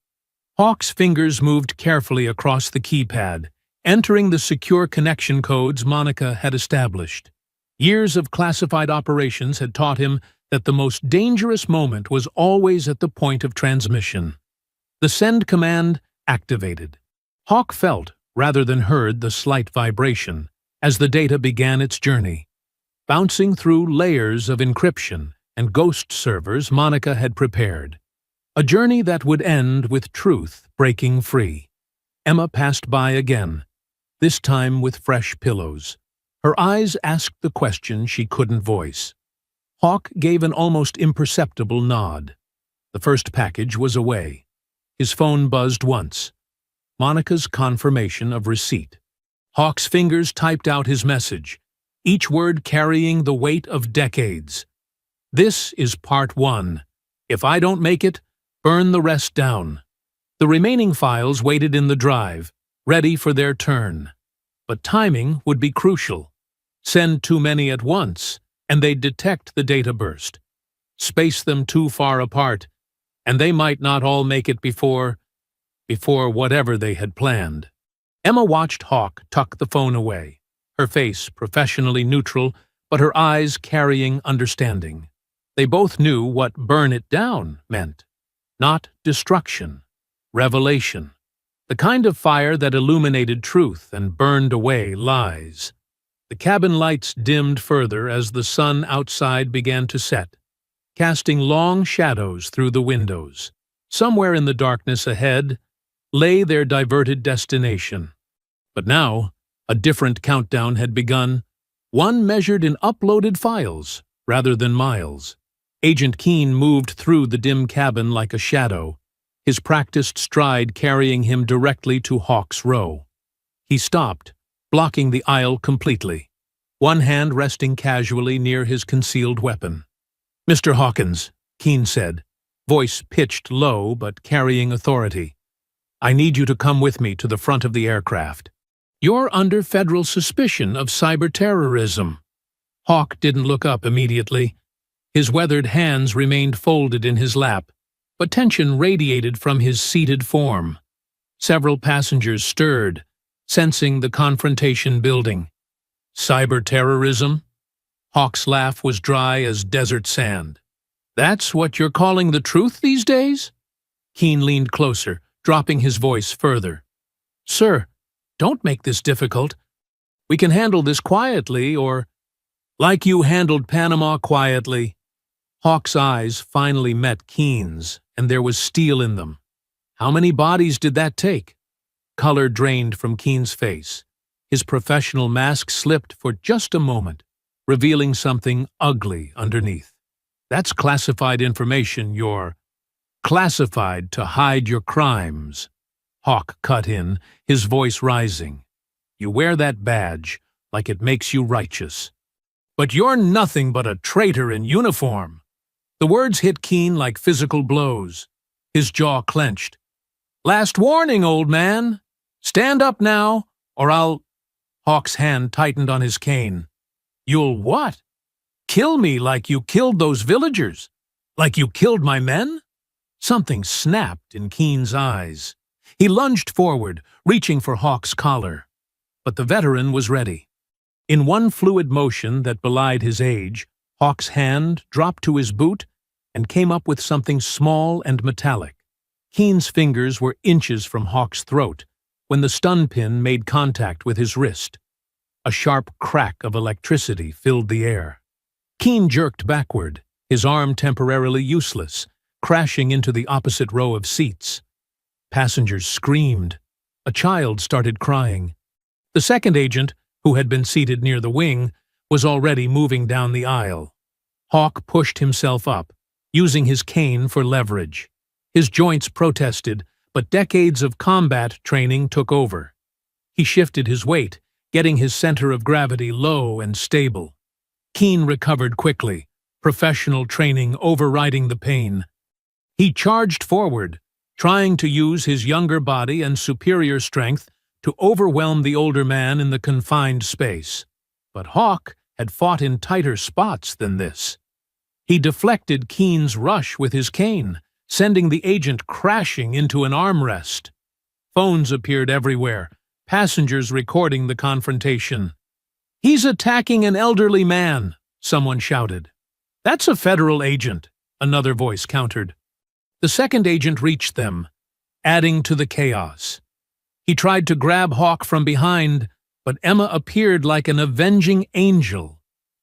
Hawk's fingers moved carefully across the keypad, entering the secure connection codes Monica had established. Years of classified operations had taught him that the most dangerous moment was always at the point of transmission. The send command activated. Hawk felt, rather than heard, the slight vibration as the data began its journey. bouncing through layers of encryption and ghost servers Monica had prepared. A journey that would end with truth breaking free. Emma passed by again, this time with fresh pillows. Her eyes asked the question she couldn't voice. Hawk gave an almost imperceptible nod. The first package was away. His phone buzzed once. Monica's confirmation of receipt. Hawk's fingers typed out his message, each word carrying the weight of decades. This is part 1. If I don't make it, burn the rest down. The remaining files waited in the drive, ready for their turn. But timing would be crucial. Send too many at once, and they'd detect the data burst. Space them too far apart, and they might not all make it before whatever they had planned. Emma watched Hawk tuck the phone away, her face professionally neutral, but her eyes carrying understanding. They both knew what burn it down meant. Not destruction, revelation. The kind of fire that illuminated truth and burned away lies. The cabin lights dimmed further as the sun outside began to set, casting long shadows through the windows. Somewhere in the darkness ahead lay their diverted destination. But now, a different countdown had begun, one measured in uploaded files rather than miles. Agent Keene moved through the dim cabin like a shadow, his practiced stride carrying him directly to Hawk's row. He stopped, blocking the aisle completely, one hand resting casually near his concealed weapon. "Mr. Hawkins," Keene said, voice pitched low but carrying authority, "I need you to come with me to the front of the aircraft. You're under federal suspicion of cyber-terrorism." Hawk didn't look up immediately. His weathered hands remained folded in his lap, but tension radiated from his seated form. Several passengers stirred, sensing the confrontation building. "Cyber-terrorism?" Hawk's laugh was dry as desert sand. "That's what you're calling the truth these days?" Keene leaned closer, dropping his voice further. "Sir, don't make this difficult. We can handle this quietly, or like you handled Panama quietly." Hawk's eyes finally met Keene's, and there was steel in them. How many bodies did that take? Color drained from Keene's face. His professional mask slipped for just a moment, revealing something ugly underneath. "That's classified information. You're classified to hide your crimes." Hawk cut in, his voice rising. "You wear that badge like it makes you righteous. But you're nothing but a traitor in uniform." The words hit Keene like physical blows. His jaw clenched. "Last warning, old man. Stand up now, or I'll—" Hawk's hand tightened on his cane. "You'll what? Kill me like you killed those villagers? Like you killed my men?" Something snapped in Keene's eyes. He lunged forward, reaching for Hawk's collar. But the veteran was ready. In one fluid motion that belied his age, Hawk's hand dropped to his boot and came up with something small and metallic. Keene's fingers were inches from Hawk's throat when the stun pin made contact with his wrist. A sharp crack of electricity filled the air. Keene jerked backward, his arm temporarily useless, crashing into the opposite row of seats. Passengers screamed. A child started crying. The second agent, who had been seated near the wing, was already moving down the aisle. Hawk pushed himself up, using his cane for leverage. His joints protested, but decades of combat training took over. He shifted his weight, getting his center of gravity low and stable. Keene recovered quickly, professional training overriding the pain. He charged forward, trying to use his younger body and superior strength to overwhelm the older man in the confined space. But Hawk had fought in tighter spots than this. He deflected Keene's rush with his cane, sending the agent crashing into an armrest. Phones appeared everywhere, passengers recording the confrontation. "He's attacking an elderly man," someone shouted. "That's a federal agent," another voice countered. The second agent reached them, adding to the chaos. He tried to grab Hawk from behind, but Emma appeared like an avenging angel.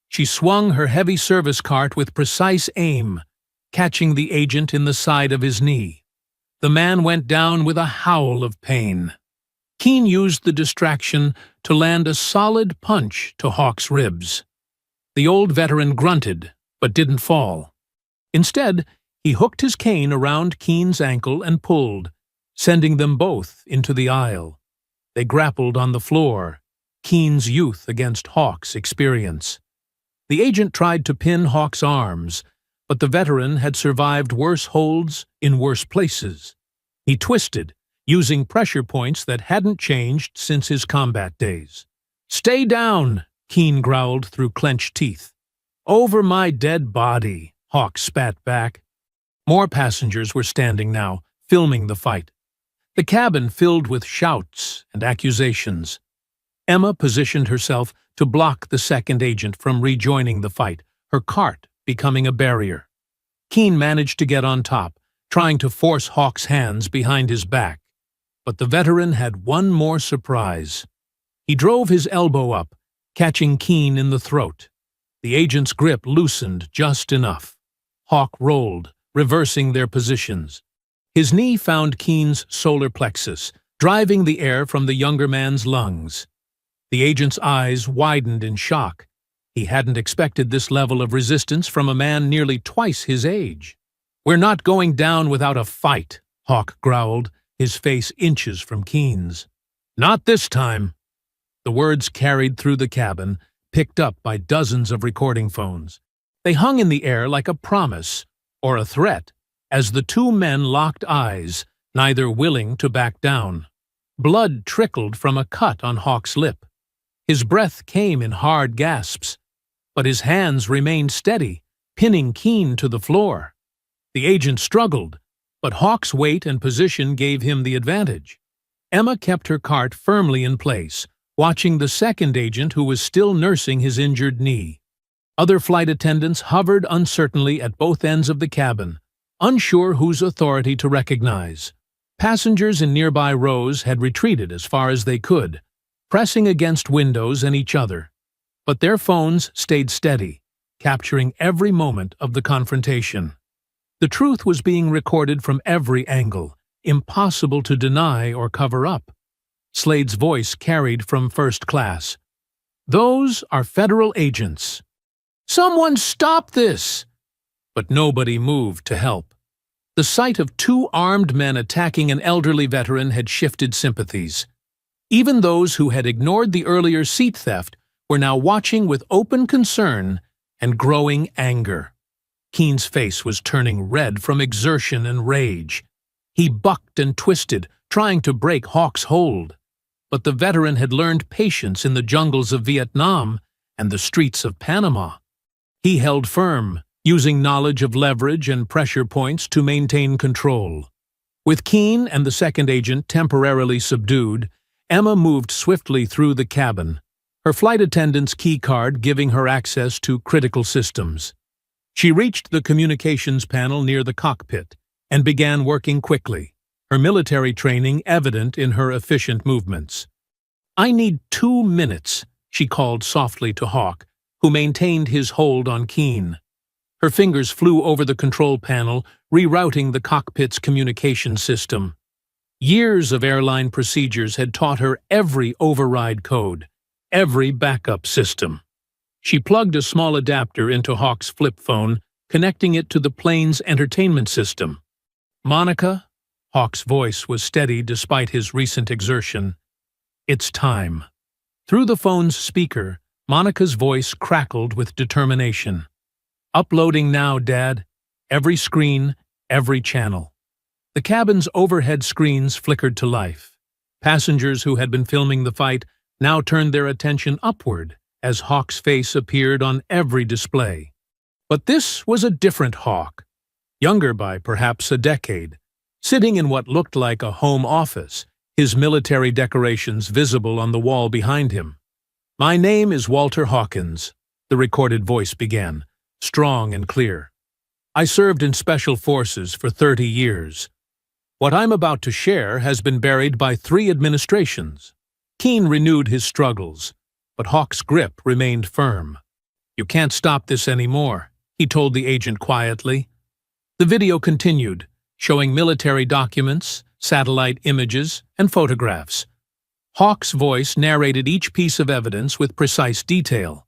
She swung her heavy service cart with precise aim, catching the agent in the side of his knee. The man went down with a howl of pain. Keene used the distraction to land a solid punch to Hawk's ribs. The old veteran grunted, but didn't fall. Instead, he hooked his cane around Keene's ankle and pulled, sending them both into the aisle. They grappled on the floor, Keene's youth against Hawk's experience. The agent tried to pin Hawk's arms, but the veteran had survived worse holds in worse places. He twisted, using pressure points that hadn't changed since his combat days. "Stay down," Keene growled through clenched teeth. "Over my dead body," Hawk spat back. More passengers were standing now, filming the fight. The cabin filled with shouts and accusations. Emma positioned herself to block the second agent from rejoining the fight, her cart becoming a barrier. Keene managed to get on top, trying to force Hawk's hands behind his back. But the veteran had one more surprise. He drove his elbow up, catching Keene in the throat. The agent's grip loosened just enough. Hawk rolled, reversing their positions. His knee found Keene's solar plexus, driving the air from the younger man's lungs. The agent's eyes widened in shock. He hadn't expected this level of resistance from a man nearly twice his age. "We're not going down without a fight," Hawk growled, his face inches from Keene's. "Not this time." The words carried through the cabin, picked up by dozens of recording phones. They hung in the air like a promise, or a threat, as the two men locked eyes, neither willing to back down. Blood trickled from a cut on Hawk's lip. His breath came in hard gasps, but his hands remained steady, pinning Keene to the floor. The agent struggled, but Hawk's weight and position gave him the advantage. Emma kept her cart firmly in place, watching the second agent who was still nursing his injured knee. Other flight attendants hovered uncertainly at both ends of the cabin, unsure whose authority to recognize. Passengers in nearby rows had retreated as far as they could, pressing against windows and each other. But their phones stayed steady, capturing every moment of the confrontation. The truth was being recorded from every angle, impossible to deny or cover up. Slade's voice carried from first class. "Those are federal agents. Someone stop this!" But nobody moved to help. The sight of two armed men attacking an elderly veteran had shifted sympathies. Even those who had ignored the earlier seat theft were now watching with open concern and growing anger. Keene's face was turning red from exertion and rage. He bucked and twisted, trying to break Hawk's hold. But the veteran had learned patience in the jungles of Vietnam and the streets of Panama. He held firm, using knowledge of leverage and pressure points to maintain control. With Keene and the second agent temporarily subdued, Emma moved swiftly through the cabin, her flight attendant's key card giving her access to critical systems. She reached the communications panel near the cockpit and began working quickly, her military training evident in her efficient movements. "I need 2 minutes," she called softly to Hawk, who maintained his hold on Keene. Her fingers flew over the control panel, rerouting the cockpit's communication system. Years of airline procedures had taught her every override code, every backup system. She plugged a small adapter into Hawk's flip phone, connecting it to the plane's entertainment system. "Monica?" Hawk's voice was steady despite his recent exertion. "It's time." Through the phone's speaker, Monica's voice crackled with determination. "Uploading now, Dad. Every screen, every channel." The cabin's overhead screens flickered to life. Passengers who had been filming the fight now turned their attention upward as Hawk's face appeared on every display. But this was a different Hawk, younger by perhaps a decade, sitting in what looked like a home office, his military decorations visible on the wall behind him. "My name is Walter Hawkins," the recorded voice began, strong and clear. "I served in Special Forces for 30 years. What I'm about to share has been buried by 3 administrations." Keene renewed his struggles, but Hawk's grip remained firm. "You can't stop this anymore," he told the agent quietly. The video continued, showing military documents, satellite images, and photographs. Hawk's voice narrated each piece of evidence with precise detail.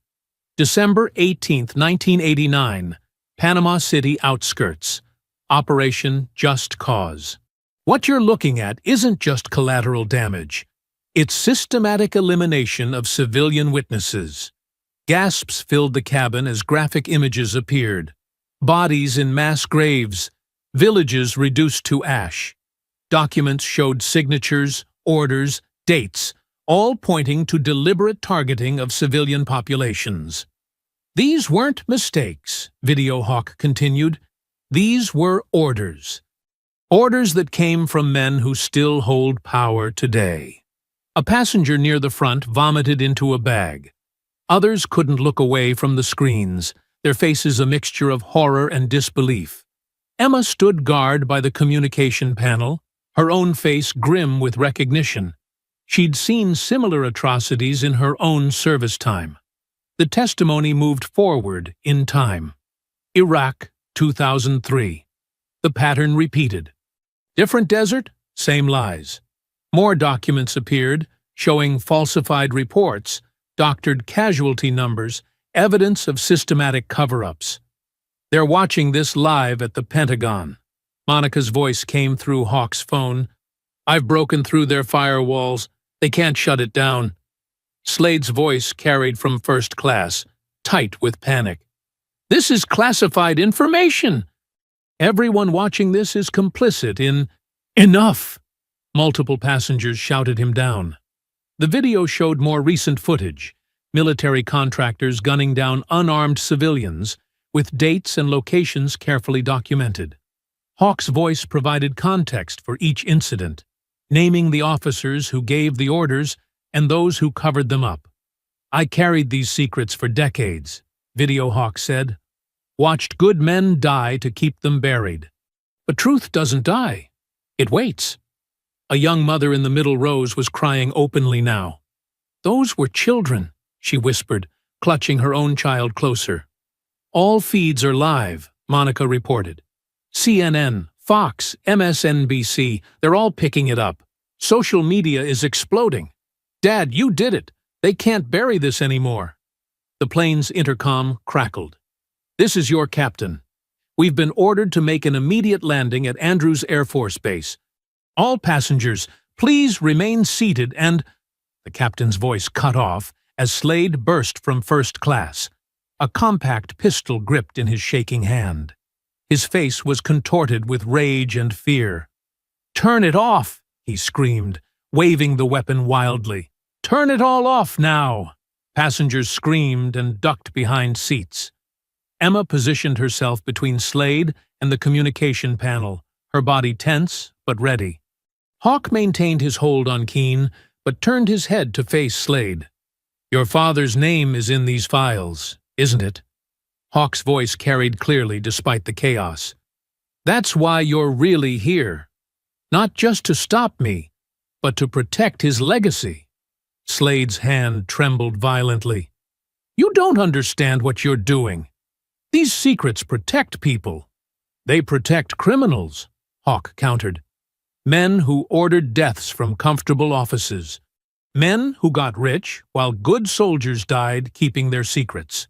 December 18, 1989, Panama City outskirts. Operation Just Cause. What you're looking at isn't just collateral damage. It's systematic elimination of civilian witnesses. Gasps filled the cabin as graphic images appeared. Bodies in mass graves, villages reduced to ash. Documents showed signatures, orders, dates, all pointing to deliberate targeting of civilian populations. These weren't mistakes, Video Hawk continued. These were orders. Orders that came from men who still hold power today. A passenger near the front vomited into a bag. Others couldn't look away from the screens, their faces a mixture of horror and disbelief. Emma stood guard by the communication panel, her own face grim with recognition. She'd seen similar atrocities in her own service time. The testimony moved forward in time. Iraq, 2003. The pattern repeated. Different desert, same lies. More documents appeared, showing falsified reports, doctored casualty numbers, evidence of systematic cover-ups. They're watching this live at the Pentagon. Monica's voice came through Hawk's phone. "I've broken through their firewalls. They can't shut it down." Slade's voice carried from first class, tight with panic. "This is classified information. Everyone watching this is complicit in—" "Enough!" Multiple passengers shouted him down. The video showed more recent footage, military contractors gunning down unarmed civilians, with dates and locations carefully documented. Hawk's voice provided context for each incident, naming the officers who gave the orders and those who covered them up. "I carried these secrets for decades," Video Hawk said. "Watched good men die to keep them buried. But truth doesn't die. It waits." A young mother in the middle rows was crying openly now. "Those were children," she whispered, clutching her own child closer. "All feeds are live," Monica reported. CNN, Fox, MSNBC, they're all picking it up. Social media is exploding. "Dad, you did it. They can't bury this anymore." The plane's intercom crackled. "This is your captain. We've been ordered to make an immediate landing at Andrews Air Force Base. All passengers, please remain seated and—" The captain's voice cut off as Slade burst from first class, a compact pistol gripped in his shaking hand. His face was contorted with rage and fear. "Turn it off!" he screamed, waving the weapon wildly. "Turn it all off now!" Passengers screamed and ducked behind seats. Emma positioned herself between Slade and the communication panel, her body tense but ready. Hawk maintained his hold on Keene, but turned his head to face Slade. "Your father's name is in these files, isn't it?" Hawk's voice carried clearly despite the chaos. "That's why you're really here. Not just to stop me, but to protect his legacy." Slade's hand trembled violently. "You don't understand what you're doing. These secrets protect people. They protect criminals," Hawk countered. "Men who ordered deaths from comfortable offices. Men who got rich while good soldiers died keeping their secrets."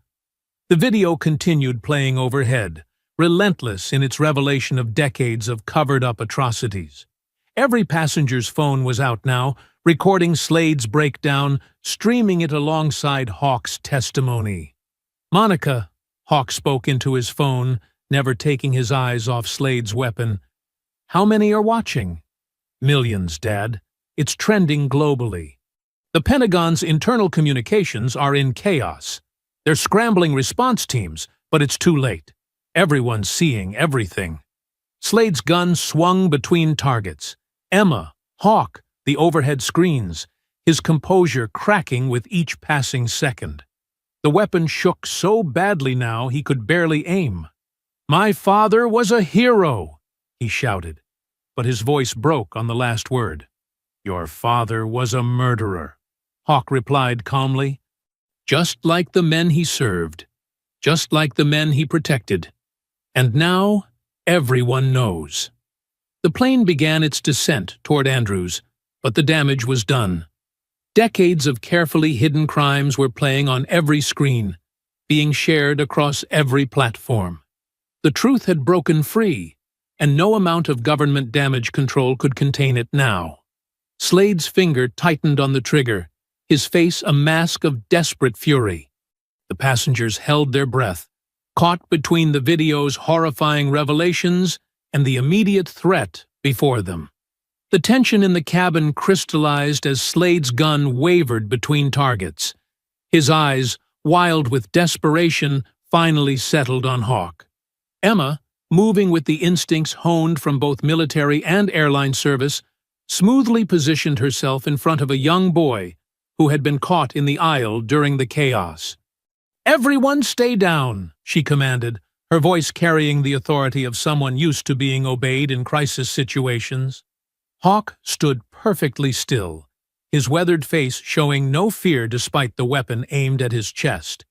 The video continued playing overhead, relentless in its revelation of decades of covered-up atrocities. Every passenger's phone was out now, recording Slade's breakdown, streaming it alongside Hawk's testimony. "Monica," Hawk spoke into his phone, never taking his eyes off Slade's weapon. "How many are watching?" "Millions, Dad. It's trending globally." The Pentagon's internal communications are in chaos. They're scrambling response teams, but it's too late. Everyone's seeing everything. Slade's gun swung between targets. Emma, Hawk, the overhead screens, his composure cracking with each passing second. The weapon shook so badly now he could barely aim. "My father was a hero," he shouted, but his voice broke on the last word. "Your father was a murderer," Hawk replied calmly. "Just like the men he served. just like the men he protected. And now, everyone knows. The plane began its descent toward Andrews, but the damage was done. Decades of carefully hidden crimes were playing on every screen, being shared across every platform. The truth had broken free, and no amount of government damage control could contain it now. Slade's finger tightened on the trigger, his face a mask of desperate fury. The passengers held their breath, caught between the video's horrifying revelations and the immediate threat before them. The tension in the cabin crystallized as Slade's gun wavered between targets. His eyes, wild with desperation, finally settled on Hawk. Emma, moving with the instincts honed from both military and airline service, smoothly positioned herself in front of a young boy who had been caught in the aisle during the chaos. "Everyone stay down," she commanded, her voice carrying the authority of someone used to being obeyed in crisis situations. Hawk stood perfectly still, his weathered face showing no fear despite the weapon aimed at his chest.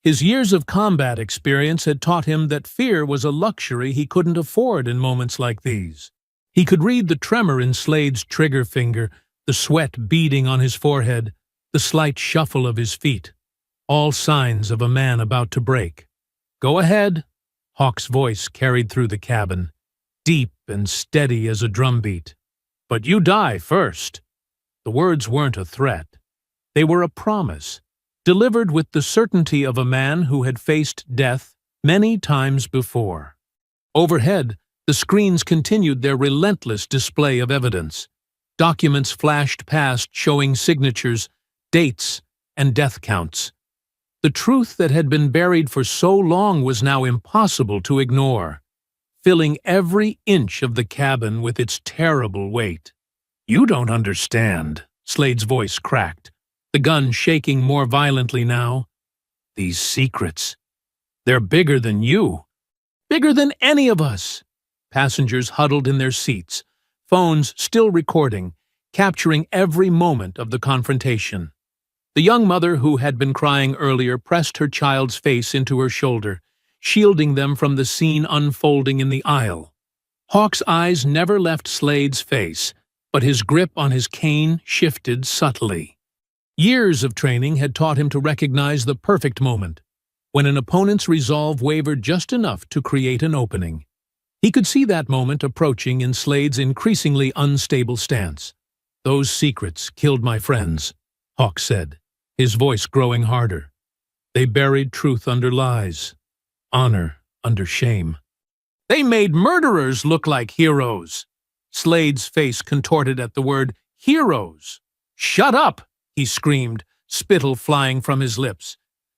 His years of combat experience had taught him that fear was a luxury he couldn't afford in moments like these. He could read the tremor in Slade's trigger finger, the sweat beading on his forehead, the slight shuffle of his feet. All signs of a man about to break. "Go ahead," Hawk's voice carried through the cabin, deep and steady as a drumbeat. "But you die first." The words weren't a threat. They were a promise, delivered with the certainty of a man who had faced death many times before. Overhead, the screens continued their relentless display of evidence. Documents flashed past showing signatures, dates, and death counts. The truth that had been buried for so long was now impossible to ignore, filling every inch of the cabin with its terrible weight. "You don't understand," Slade's voice cracked, the gun shaking more violently now. "These secrets, they're bigger than you. Bigger than any of us." Passengers huddled in their seats, phones still recording, capturing every moment of the confrontation. The young mother who had been crying earlier pressed her child's face into her shoulder, shielding them from the scene unfolding in the aisle. Hawk's eyes never left Slade's face, but his grip on his cane shifted subtly. Years of training had taught him to recognize the perfect moment, when an opponent's resolve wavered just enough to create an opening. He could see that moment approaching in Slade's increasingly unstable stance. "Those secrets killed my friends," Hawk said, his voice growing harder. "They buried truth under lies, honor under shame. They made murderers look like heroes." Slade's face contorted at the word heroes. "Shut up," he screamed, spittle flying from his lips.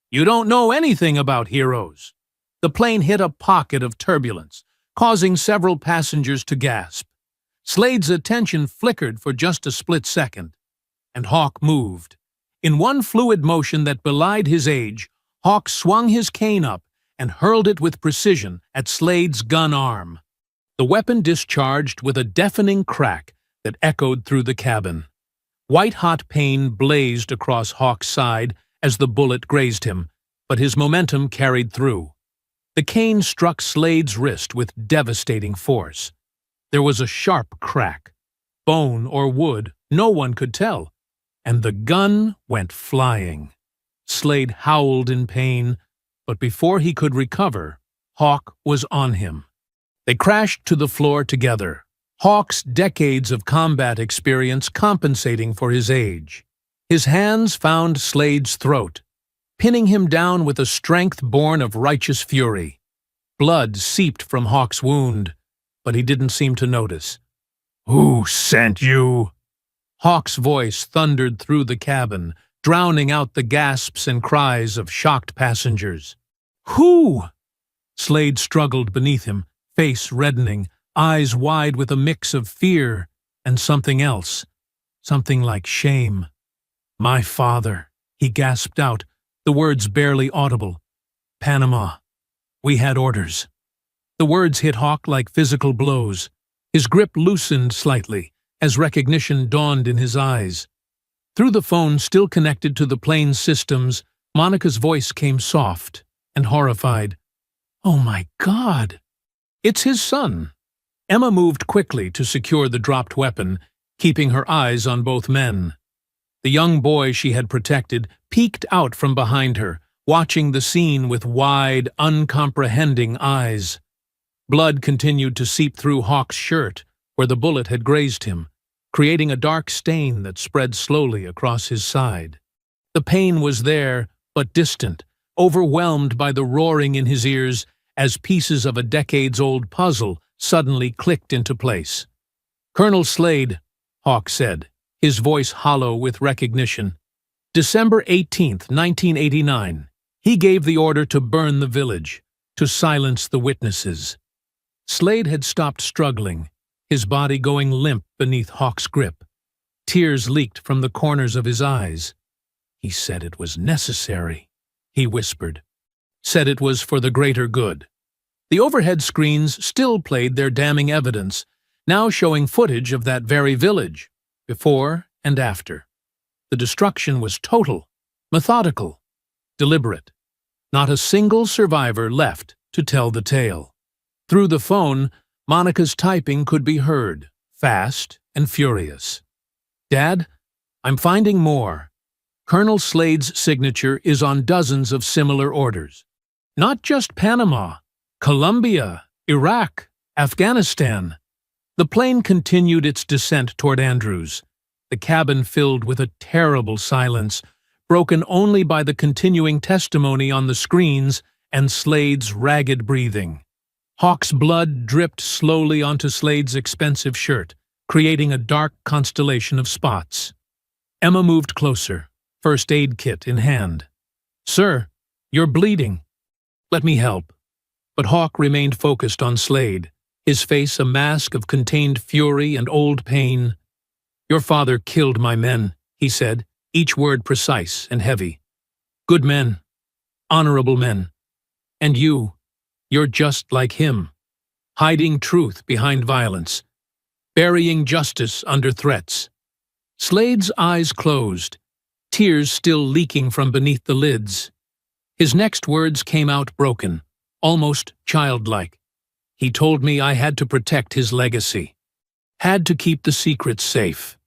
"You don't know anything about heroes." The plane hit a pocket of turbulence, causing several passengers to gasp. Slade's attention flickered for just a split second, and Hawk moved. In one fluid motion that belied his age, Hawk swung his cane up and hurled it with precision at Slade's gun arm. The weapon discharged with a deafening crack that echoed through the cabin. White-hot pain blazed across Hawk's side as the bullet grazed him, but his momentum carried through. The cane struck Slade's wrist with devastating force. There was a sharp crack. Bone or wood, no one could tell. And the gun went flying. Slade howled in pain, but before he could recover, Hawk was on him. They crashed to the floor together, Hawk's decades of combat experience compensating for his age. His hands found Slade's throat, pinning him down with a strength born of righteous fury. Blood seeped from Hawk's wound, but he didn't seem to notice. "Who sent you?" Hawk's voice thundered through the cabin, drowning out the gasps and cries of shocked passengers. "Who?" Slade struggled beneath him, face reddening, eyes wide with a mix of fear and something else, something like shame. "My father," he gasped out, the words barely audible. "Panama. We had orders." The words hit Hawk like physical blows. His grip loosened slightly as recognition dawned in his eyes. Through the phone still connected to the plane's systems, Monica's voice came soft, and horrified. "Oh my God! It's his son!" Emma moved quickly to secure the dropped weapon, keeping her eyes on both men. The young boy she had protected peeked out from behind her, watching the scene with wide, uncomprehending eyes. Blood continued to seep through Hawk's shirt, where the bullet had grazed him, creating a dark stain that spread slowly across his side. The pain was there, but distant, overwhelmed by the roaring in his ears as pieces of a decades-old puzzle suddenly clicked into place. "Colonel Slade," Hawk said, his voice hollow with recognition. "December 18th, 1989. He gave the order to burn the village, to silence the witnesses." Slade had stopped struggling, his body going limp beneath Hawk's grip. Tears leaked from the corners of his eyes. "He said it was necessary," he whispered. "Said it was for the greater good." The overhead screens still played their damning evidence, now showing footage of that very village, before and after. The destruction was total, methodical, deliberate. Not a single survivor left to tell the tale. Through the phone, Monica's typing could be heard, fast and furious. "Dad, I'm finding more. Colonel Slade's signature is on dozens of similar orders. Not just Panama, Colombia, Iraq, Afghanistan." The plane continued its descent toward Andrews, the cabin filled with a terrible silence, broken only by the continuing testimony on the screens and Slade's ragged breathing. Hawk's blood dripped slowly onto Slade's expensive shirt, creating a dark constellation of spots. Emma moved closer, first aid kit in hand. "Sir, you're bleeding. Let me help." But Hawk remained focused on Slade, his face a mask of contained fury and old pain. "Your father killed my men," he said, each word precise and heavy. "Good men, honorable men. And you're just like him, hiding truth behind violence, burying justice under threats." Slade's eyes closed, tears still leaking from beneath the lids. His next words came out broken, almost childlike. "He told me I had to protect his legacy, had to keep the secret safe."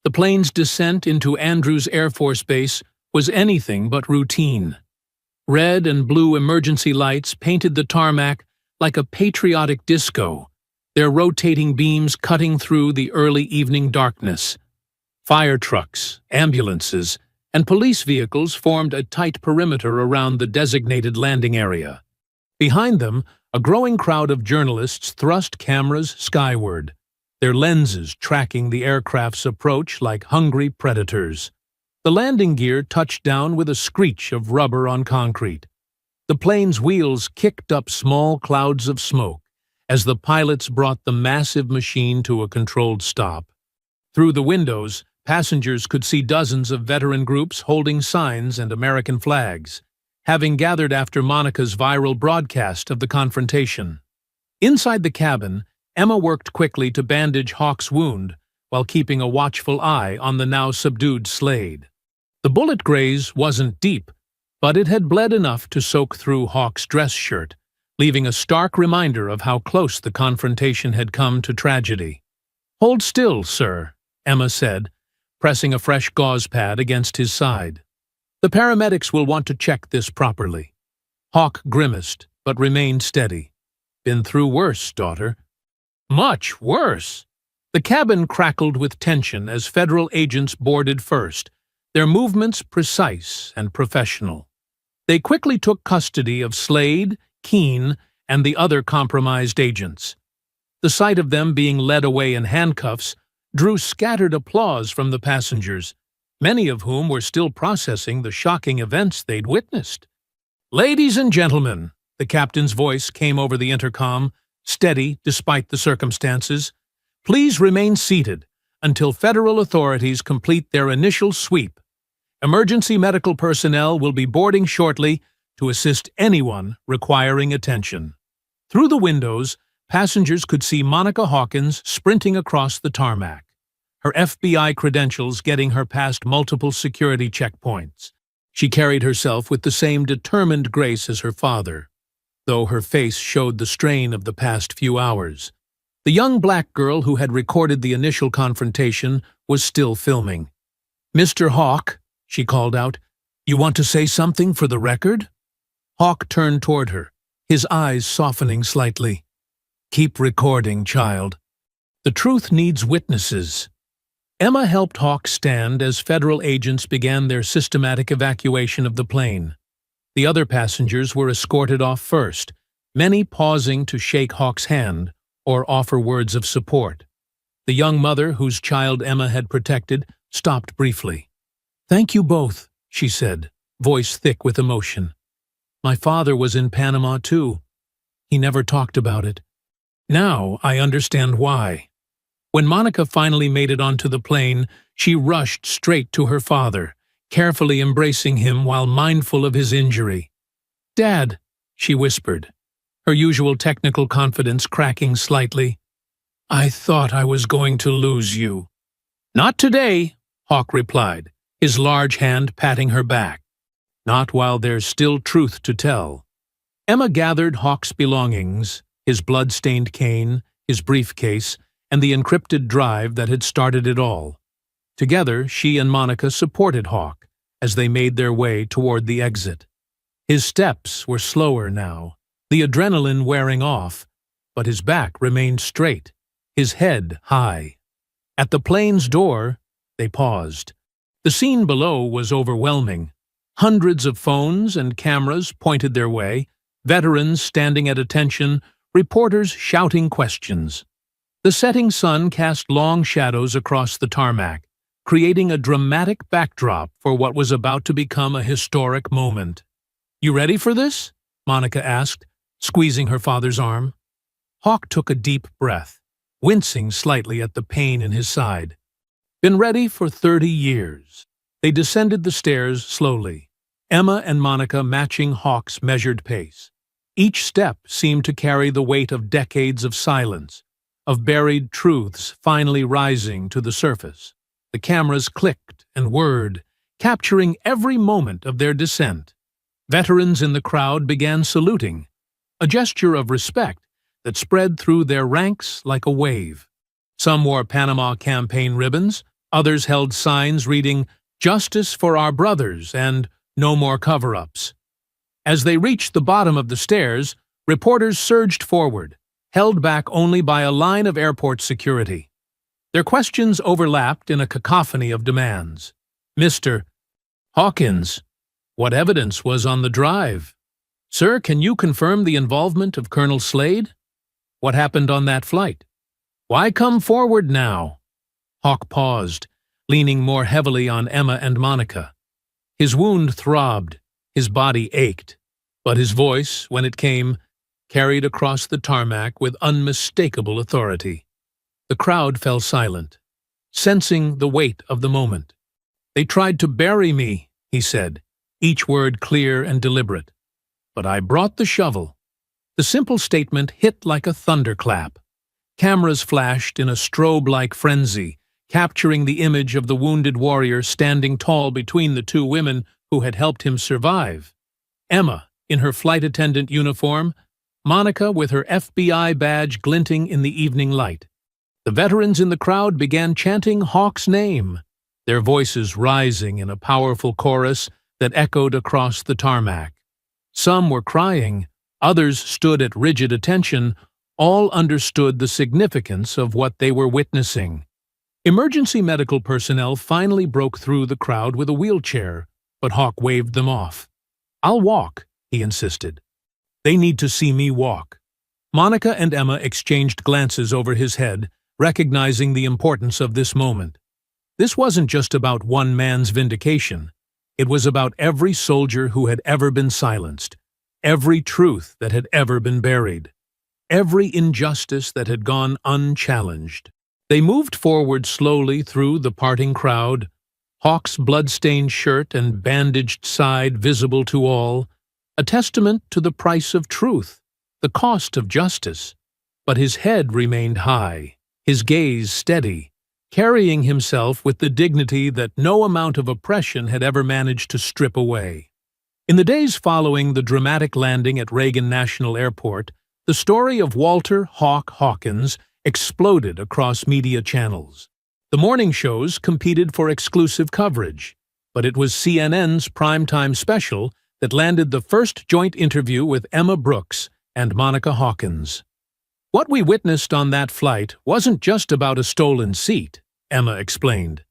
The plane's descent into Andrews Air Force Base was anything but routine. Red and blue emergency lights painted the tarmac like a patriotic disco, their rotating beams cutting through the early evening darkness. Fire trucks, ambulances, and police vehicles formed a tight perimeter around the designated landing area. Behind them, a growing crowd of journalists thrust cameras skyward, their lenses tracking the aircraft's approach like hungry predators. The landing gear touched down with a screech of rubber on concrete. The plane's wheels kicked up small clouds of smoke as the pilots brought the massive machine to a controlled stop. Through the windows, passengers could see dozens of veteran groups holding signs and American flags, having gathered after Monica's viral broadcast of the confrontation. Inside the cabin, Emma worked quickly to bandage Hawk's wound while keeping a watchful eye on the now subdued Slade. The bullet graze wasn't deep, but it had bled enough to soak through Hawk's dress shirt, leaving a stark reminder of how close the confrontation had come to tragedy. "Hold still, sir," Emma said, pressing a fresh gauze pad against his side. "The paramedics will want to check this properly." Hawk grimaced, but remained steady. "Been through worse, daughter." "Much worse." The cabin crackled with tension as federal agents boarded first, their movements precise and professional. They quickly took custody of Slade, Keene, and the other compromised agents. The sight of them being led away in handcuffs drew scattered applause from the passengers, many of whom were still processing the shocking events they'd witnessed. "Ladies and gentlemen," the captain's voice came over the intercom, steady despite the circumstances, "please remain seated until federal authorities complete their initial sweep. Emergency medical personnel will be boarding shortly to assist anyone requiring attention." Through the windows, passengers could see Monica Hawkins sprinting across the tarmac, her FBI credentials getting her past multiple security checkpoints. She carried herself with the same determined grace as her father, though her face showed the strain of the past few hours. The young black girl who had recorded the initial confrontation was still filming. "Mr. Hawk," she called out, "you want to say something for the record?" Hawk turned toward her, his eyes softening slightly. "Keep recording, child. The truth needs witnesses." Emma helped Hawk stand as federal agents began their systematic evacuation of the plane. The other passengers were escorted off first, many pausing to shake Hawk's hand or offer words of support. The young mother, whose child Emma had protected, stopped briefly. "Thank you both," she said, voice thick with emotion. "My father was in Panama too. He never talked about it. Now I understand why." When Monica finally made it onto the plane, she rushed straight to her father, carefully embracing him while mindful of his injury. "Dad," she whispered, her usual technical confidence cracking slightly. "I thought I was going to lose you." "Not today," Hawk replied, his large hand patting her back. "Not while there's still truth to tell." Emma gathered Hawk's belongings, his blood-stained cane, his briefcase, and the encrypted drive that had started it all. Together, she and Monica supported Hawk as they made their way toward the exit. His steps were slower now, the adrenaline wearing off, but his back remained straight, his head high. At the plane's door, they paused. The scene below was overwhelming. Hundreds of phones and cameras pointed their way, veterans standing at attention, reporters shouting questions. The setting sun cast long shadows across the tarmac, creating a dramatic backdrop for what was about to become a historic moment. "You ready for this?" Monica asked, squeezing her father's arm. Hawk took a deep breath, wincing slightly at the pain in his side. "Been ready for 30 years. They descended the stairs slowly, Emma and Monica matching Hawk's measured pace. Each step seemed to carry the weight of decades of silence, of buried truths finally rising to the surface. The cameras clicked and whirred, capturing every moment of their descent. Veterans in the crowd began saluting, a gesture of respect that spread through their ranks like a wave. Some wore Panama campaign ribbons, others held signs reading, "Justice for our brothers" and "No more cover-ups." As they reached the bottom of the stairs, reporters surged forward, held back only by a line of airport security. Their questions overlapped in a cacophony of demands. "Mr. Hawkins, what evidence was on the drive? Sir, can you confirm the involvement of Colonel Slade? What happened on that flight? Why come forward now?" Hawk paused, leaning more heavily on Emma and Monica. His wound throbbed, his body ached, but his voice, when it came, carried across the tarmac with unmistakable authority. The crowd fell silent, sensing the weight of the moment. "They tried to bury me," he said, each word clear and deliberate. "But I brought the shovel." The simple statement hit like a thunderclap. Cameras flashed in a strobe-like frenzy, capturing the image of the wounded warrior standing tall between the two women who had helped him survive. Emma, in her flight attendant uniform, Monica with her FBI badge glinting in the evening light. The veterans in the crowd began chanting Hawk's name, their voices rising in a powerful chorus that echoed across the tarmac. Some were crying, others stood at rigid attention, all understood the significance of what they were witnessing. Emergency medical personnel finally broke through the crowd with a wheelchair, but Hawk waved them off. "I'll walk," he insisted. "They need to see me walk." Monica and Emma exchanged glances over his head, recognizing the importance of this moment. This wasn't just about one man's vindication. It was about every soldier who had ever been silenced, every truth that had ever been buried, every injustice that had gone unchallenged. They moved forward slowly through the parting crowd, Hawk's blood-stained shirt and bandaged side visible to all, a testament to the price of truth, the cost of justice. But his head remained high, his gaze steady, carrying himself with the dignity that no amount of oppression had ever managed to strip away. In the days following the dramatic landing at Reagan National Airport, the story of Walter "Hawk" Hawkins exploded across media channels. The morning shows competed for exclusive coverage, but it was CNN's primetime special that landed the first joint interview with Emma Brooks and Monica Hawkins. What we witnessed on that flight wasn't just about a stolen seat, Emma explained.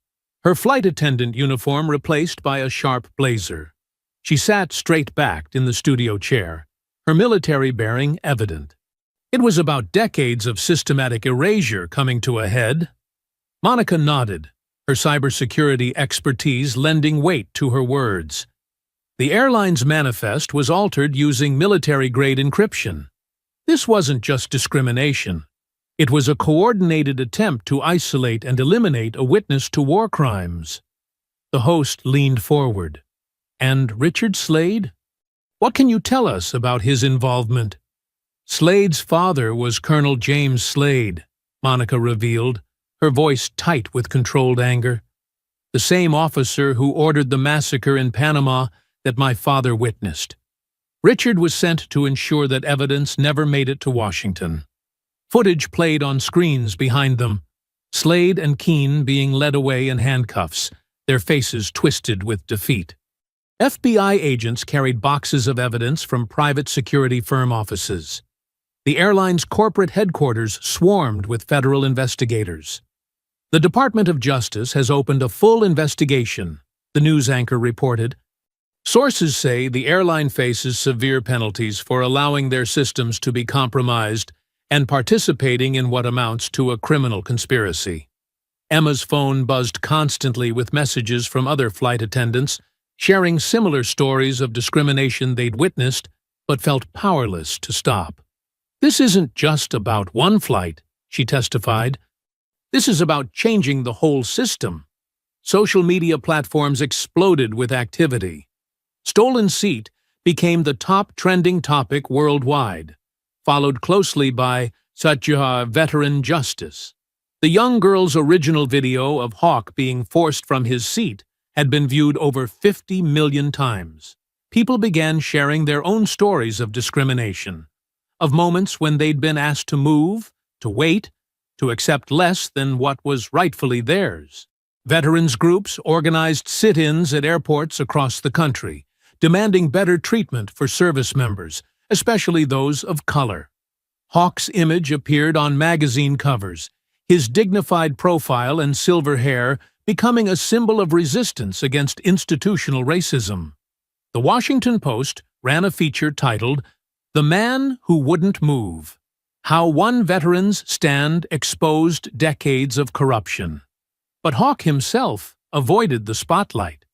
Her flight attendant uniform replaced by a sharp blazer. She sat straight-backed in the studio chair, her military bearing evident. It was about decades of systematic erasure coming to a head. Monica nodded, her cybersecurity expertise lending weight to her words. The airline's manifest was altered using military-grade encryption. This wasn't just discrimination. It was a coordinated attempt to isolate and eliminate a witness to war crimes. The host leaned forward. And Richard Slade? What can you tell us about his involvement? Slade's father was Colonel James Slade, Monica revealed, her voice tight with controlled anger. The same officer who ordered the massacre in Panama that my father witnessed. Richard was sent to ensure that evidence never made it to Washington. Footage played on screens behind them, Slade and Keene being led away in handcuffs, their faces twisted with defeat. FBI agents carried boxes of evidence from private security firm offices. The airline's corporate headquarters swarmed with federal investigators. The Department of Justice has opened a full investigation, the news anchor reported. Sources say the airline faces severe penalties for allowing their systems to be compromised and participating in what amounts to a criminal conspiracy. Emma's phone buzzed constantly with messages from other flight attendants, sharing similar stories of discrimination they'd witnessed but felt powerless to stop. This isn't just about one flight, she testified. This is about changing the whole system. Social media platforms exploded with activity. Stolen seat became the top trending topic worldwide, followed closely by Satya Veteran Justice. The young girl's original video of Hawk being forced from his seat had been viewed over 50 million times. People began sharing their own stories of discrimination, of moments when they'd been asked to move, to wait, to accept less than what was rightfully theirs. Veterans groups organized sit-ins at airports across the country, demanding better treatment for service members, especially those of color. Hawk's image appeared on magazine covers, his dignified profile and silver hair becoming a symbol of resistance against institutional racism. The Washington Post ran a feature titled, "The Man Who Wouldn't Move: How One Veteran's Stand Exposed Decades of Corruption." But Hawk himself avoided the spotlight.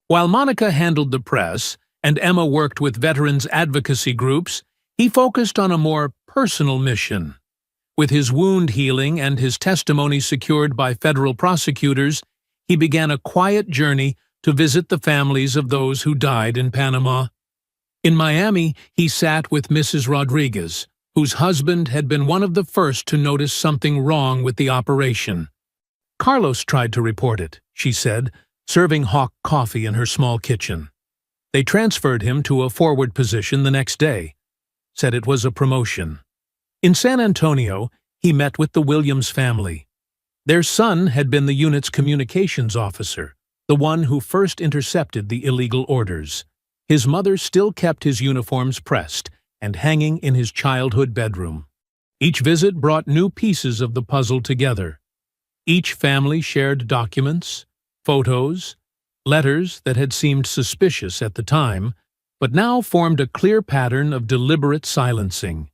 While Monica handled the press and Emma worked with veterans advocacy groups, he focused on a more personal mission. With his wound healing and his testimony secured by federal prosecutors, he began a quiet journey to visit the families of those who died in Panama. In Miami, he sat with Mrs. Rodriguez, whose husband had been one of the first to notice something wrong with the operation. Carlos tried to report it, she said, serving Hawk coffee in her small kitchen. They transferred him to a forward position the next day, said it was a promotion. In San Antonio, he met with the Williams family. Their son had been the unit's communications officer, the one who first intercepted the illegal orders. His mother still kept his uniforms pressed and hanging in his childhood bedroom. Each visit brought new pieces of the puzzle together. Each family shared documents, photos, letters that had seemed suspicious at the time, but now formed a clear pattern of deliberate silencing.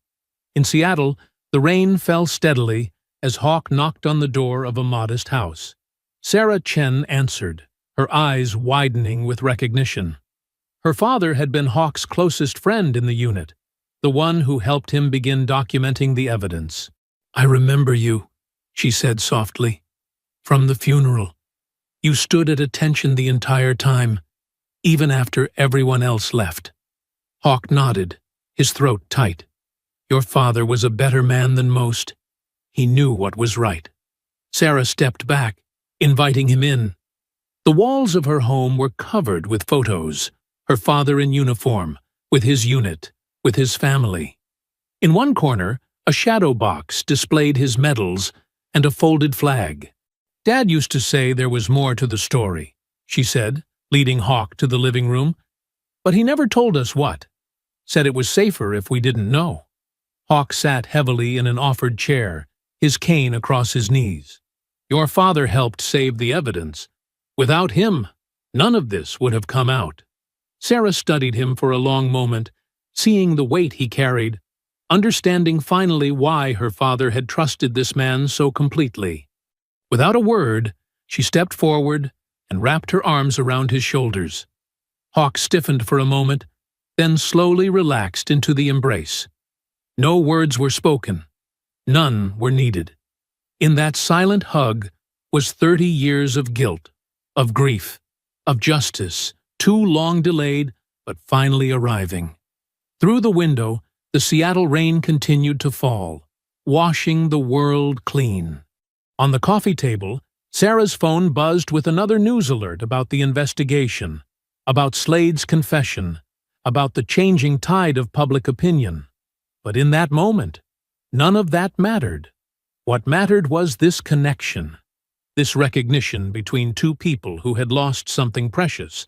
In Seattle, the rain fell steadily as Hawk knocked on the door of a modest house. Sarah Chen answered, her eyes widening with recognition. Her father had been Hawk's closest friend in the unit, the one who helped him begin documenting the evidence. "I remember you," she said softly. "From the funeral. You stood at attention the entire time, even after everyone else left." Hawk nodded, his throat tight. "Your father was a better man than most. He knew what was right." Sarah stepped back, inviting him in. The walls of her home were covered with photos, her father in uniform, with his unit, with his family. In one corner, a shadow box displayed his medals and a folded flag. "Dad used to say there was more to the story," she said, leading Hawk to the living room. "But he never told us what. Said it was safer if we didn't know." Hawk sat heavily in an offered chair, his cane across his knees. "Your father helped save the evidence. Without him, none of this would have come out." Sarah studied him for a long moment, seeing the weight he carried, understanding finally why her father had trusted this man so completely. Without a word, she stepped forward and wrapped her arms around his shoulders. Hawk stiffened for a moment, then slowly relaxed into the embrace. No words were spoken. None were needed. In that silent hug was 30 years of guilt, of grief, of justice, too long delayed but finally arriving. Through the window, the Seattle rain continued to fall, washing the world clean. On the coffee table, Sarah's phone buzzed with another news alert about the investigation, about Slade's confession, about the changing tide of public opinion. But in that moment, none of that mattered. What mattered was this connection, this recognition between two people who had lost something precious,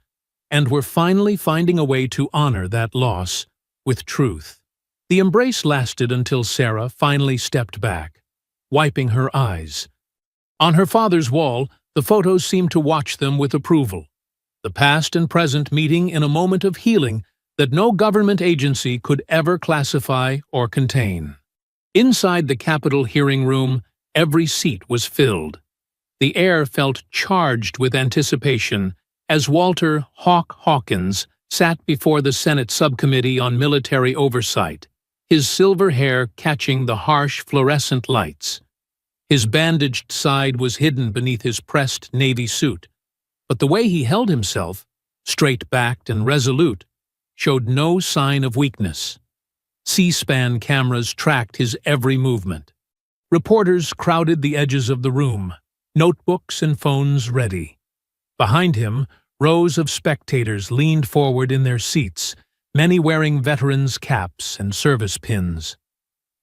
and were finally finding a way to honor that loss with truth. The embrace lasted until Sarah finally stepped back, wiping her eyes. On her father's wall, the photos seemed to watch them with approval, the past and present meeting in a moment of healing that no government agency could ever classify or contain. Inside the Capitol hearing room, every seat was filled. The air felt charged with anticipation as Walter "Hawk" Hawkins sat before the Senate Subcommittee on Military Oversight, his silver hair catching the harsh fluorescent lights. His bandaged side was hidden beneath his pressed navy suit, but the way he held himself, straight-backed and resolute, showed no sign of weakness. C-SPAN cameras tracked his every movement. Reporters crowded the edges of the room, notebooks and phones ready. Behind him, rows of spectators leaned forward in their seats, many wearing veterans' caps and service pins.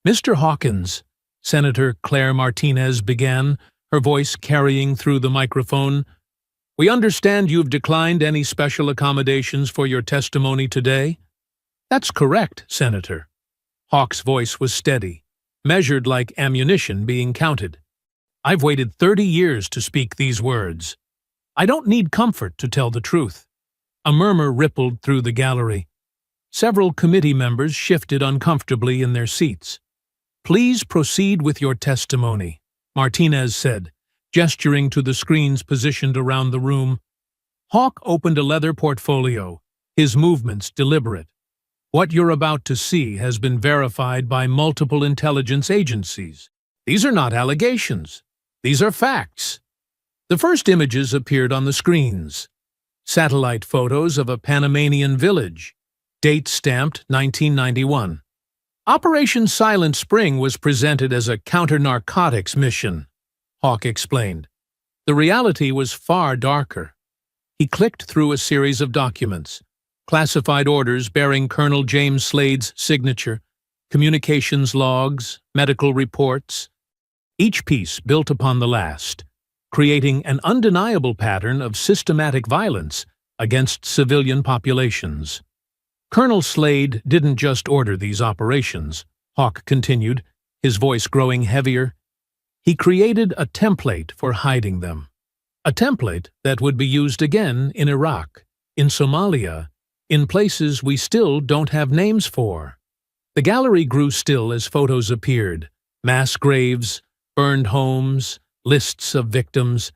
"Mr. Hawkins," Senator Claire Martinez began, her voice carrying through the microphone, "we understand you've declined any special accommodations for your testimony today." "That's correct, Senator." Hawk's voice was steady, measured like ammunition being counted. "I've waited 30 years to speak these words. I don't need comfort to tell the truth." A murmur rippled through the gallery. Several committee members shifted uncomfortably in their seats. "Please proceed with your testimony," Martinez said, gesturing to the screens positioned around the room. Hawk opened a leather portfolio, his movements deliberate. "What you're about to see has been verified by multiple intelligence agencies. These are not allegations. These are facts." The first images appeared on the screens. Satellite photos of a Panamanian village, date stamped 1991. Operation Silent Spring was presented as a counter-narcotics mission, Hawk explained. The reality was far darker. He clicked through a series of documents, classified orders bearing Colonel James Slade's signature, communications logs, medical reports. Each piece built upon the last, creating an undeniable pattern of systematic violence against civilian populations. Colonel Slade didn't just order these operations, Hawk continued, his voice growing heavier. He created a template for hiding them. A template that would be used again in Iraq, in Somalia, in places we still don't have names for. The gallery grew still as photos appeared, mass graves, burned homes, lists of victims.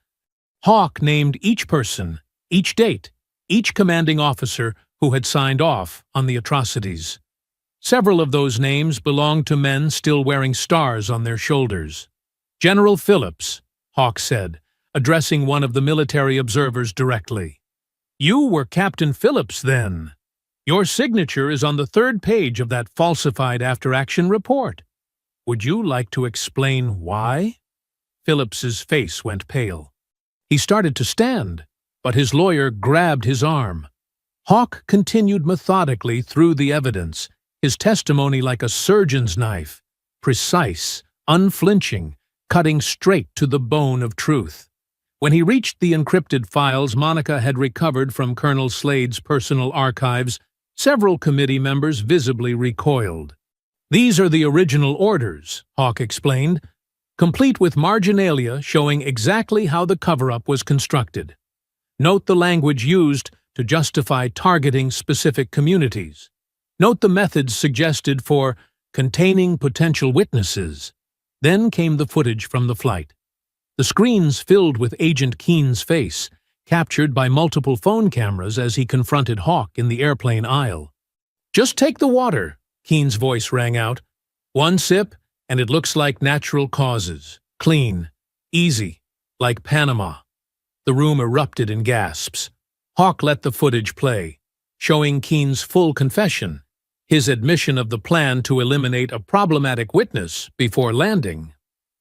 Hawk named each person, each date, each commanding officer who had signed off on the atrocities. Several of those names belonged to men still wearing stars on their shoulders. "General Phillips," Hawk said, addressing one of the military observers directly. "You were Captain Phillips, then. Your signature is on the 3rd page of that falsified after-action report. Would you like to explain why?" Phillips's face went pale. He started to stand, but his lawyer grabbed his arm. Hawk continued methodically through the evidence, his testimony like a surgeon's knife, precise, unflinching, cutting straight to the bone of truth. When he reached the encrypted files Monica had recovered from Colonel Slade's personal archives, several committee members visibly recoiled. "These are the original orders," Hawk explained, complete with marginalia showing exactly how the cover-up was constructed. Note the language used to justify targeting specific communities. Note the methods suggested for containing potential witnesses. Then came the footage from the flight. The screens filled with Agent Keen's face, captured by multiple phone cameras as he confronted Hawk in the airplane aisle. "Just take the water," Keen's voice rang out. "One sip, and it looks like natural causes. Clean. Easy. Like Panama." The room erupted in gasps. Hawk let the footage play, showing Keen's full confession, his admission of the plan to eliminate a problematic witness before landing.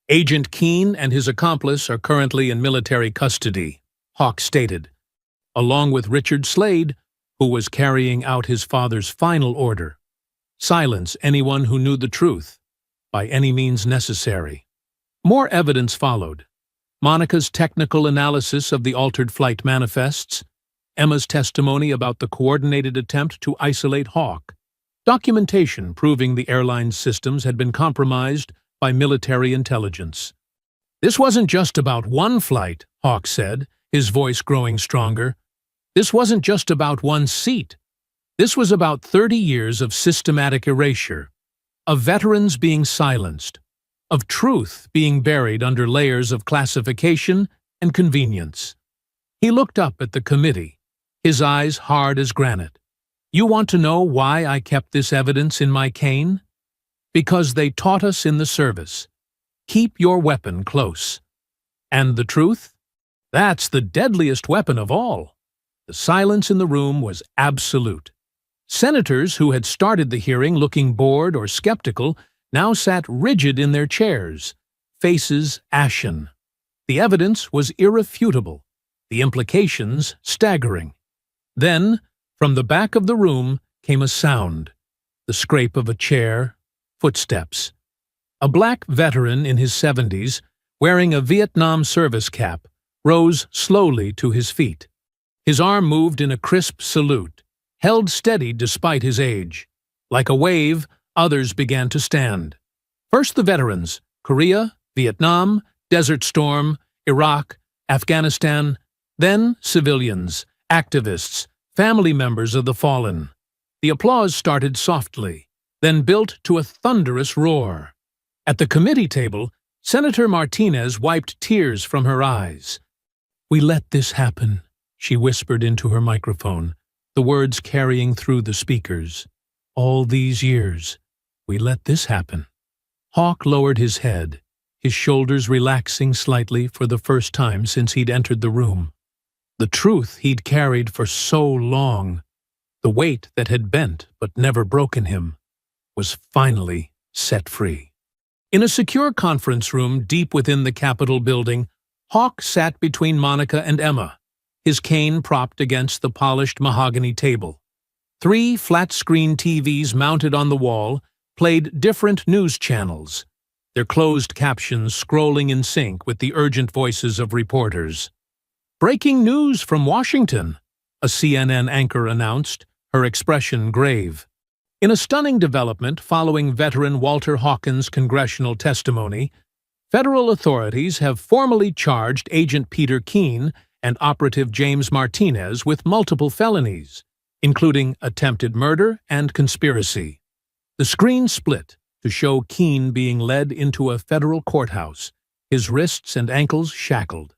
"Agent Keen and his accomplice are currently in military custody," Hawk stated, along with Richard Slade, who was carrying out his father's final order: silence anyone who knew the truth, by any means necessary. More evidence followed. Monica's technical analysis of the altered flight manifests, Emma's testimony about the coordinated attempt to isolate Hawk, documentation proving the airline's systems had been compromised by military intelligence. "This wasn't just about one flight," Hawk said, his voice growing stronger. "This wasn't just about one seat. This was about 30 years of systematic erasure, of veterans being silenced, of truth being buried under layers of classification and convenience." He looked up at the committee, his eyes hard as granite. "You want to know why I kept this evidence in my cane? Because they taught us in the service. Keep your weapon close. And the truth? That's the deadliest weapon of all." The silence in the room was absolute. Senators who had started the hearing looking bored or skeptical now sat rigid in their chairs, faces ashen. The evidence was irrefutable, the implications staggering. Then, from the back of the room came a sound, the scrape of a chair, footsteps. A black veteran in his 70s, wearing a Vietnam service cap, rose slowly to his feet. His arm moved in a crisp salute, held steady despite his age. Like a wave, others began to stand. First the veterans: Korea, Vietnam, Desert Storm, Iraq, Afghanistan. Then civilians, activists, family members of the fallen. The applause started softly, then built to a thunderous roar. At the committee table, Senator Martinez wiped tears from her eyes. "We let this happen," she whispered into her microphone, the words carrying through the speakers. "All these years, we let this happen." Hawk lowered his head, his shoulders relaxing slightly for the first time since he'd entered the room. The truth he'd carried for so long, the weight that had bent but never broken him, was finally set free. In a secure conference room deep within the Capitol building, Hawk sat between Monica and Emma, his cane propped against the polished mahogany table. 3 flat-screen TVs mounted on the wall played different news channels, their closed captions scrolling in sync with the urgent voices of reporters. "Breaking news from Washington," a CNN anchor announced, her expression grave. In a stunning development following veteran Walter Hawkins' congressional testimony, federal authorities have formally charged Agent Peter Keen and Operative James Martinez with multiple felonies, including attempted murder and conspiracy. The screen split to show Keen being led into a federal courthouse, his wrists and ankles shackled.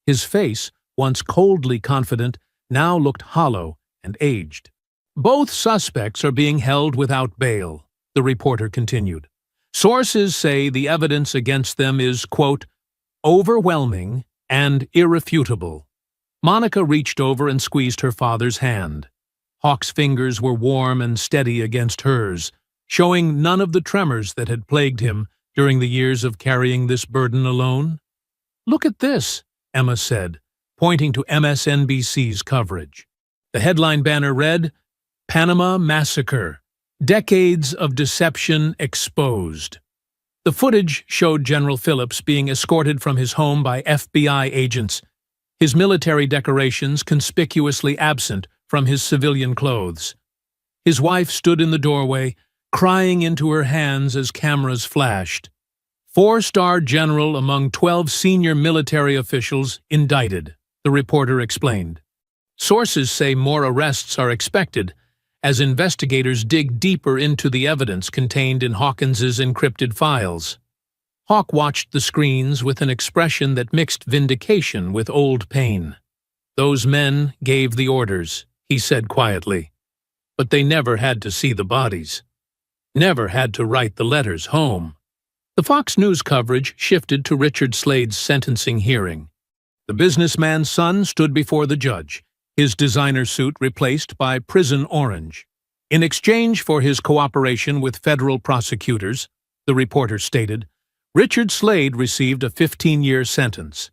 His face, once coldly confident, now looked hollow and aged. "Both suspects are being held without bail," the reporter continued. "Sources say the evidence against them is, quote, overwhelming and irrefutable." Monica reached over and squeezed her father's hand. Hawk's fingers were warm and steady against hers, showing none of the tremors that had plagued him during the years of carrying this burden alone. "Look at this," Emma said, pointing to MSNBC's coverage. The headline banner read, "Panama Massacre: Decades of Deception Exposed." The footage showed General Phillips being escorted from his home by FBI agents, his military decorations conspicuously absent from his civilian clothes. His wife stood in the doorway, crying into her hands as cameras flashed. Four-star general among 12 senior military officials indicted, the reporter explained. Sources say more arrests are expected as investigators dig deeper into the evidence contained in Hawkins's encrypted files. Hawk watched the screens with an expression that mixed vindication with old pain. "Those men gave the orders," he said quietly. "But they never had to see the bodies. Never had to write the letters home." The Fox News coverage shifted to Richard Slade's sentencing hearing. The businessman's son stood before the judge, his designer suit replaced by prison orange. In exchange for his cooperation with federal prosecutors, the reporter stated, Richard Slade received a 15-year sentence.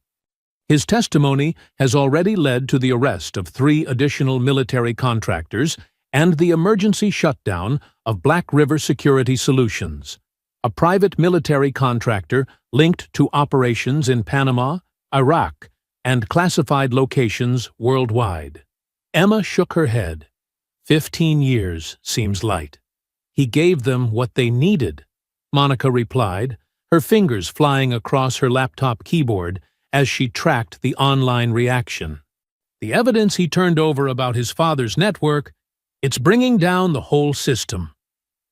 His testimony has already led to the arrest of 3 additional military contractors and the emergency shutdown of Black River Security Solutions, a private military contractor linked to operations in Panama, Iraq, and classified locations worldwide. Emma shook her head. 15 years seems light. He gave them what they needed, Monica replied, her fingers flying across her laptop keyboard as she tracked the online reaction. The evidence he turned over about his father's network, it's bringing down the whole system.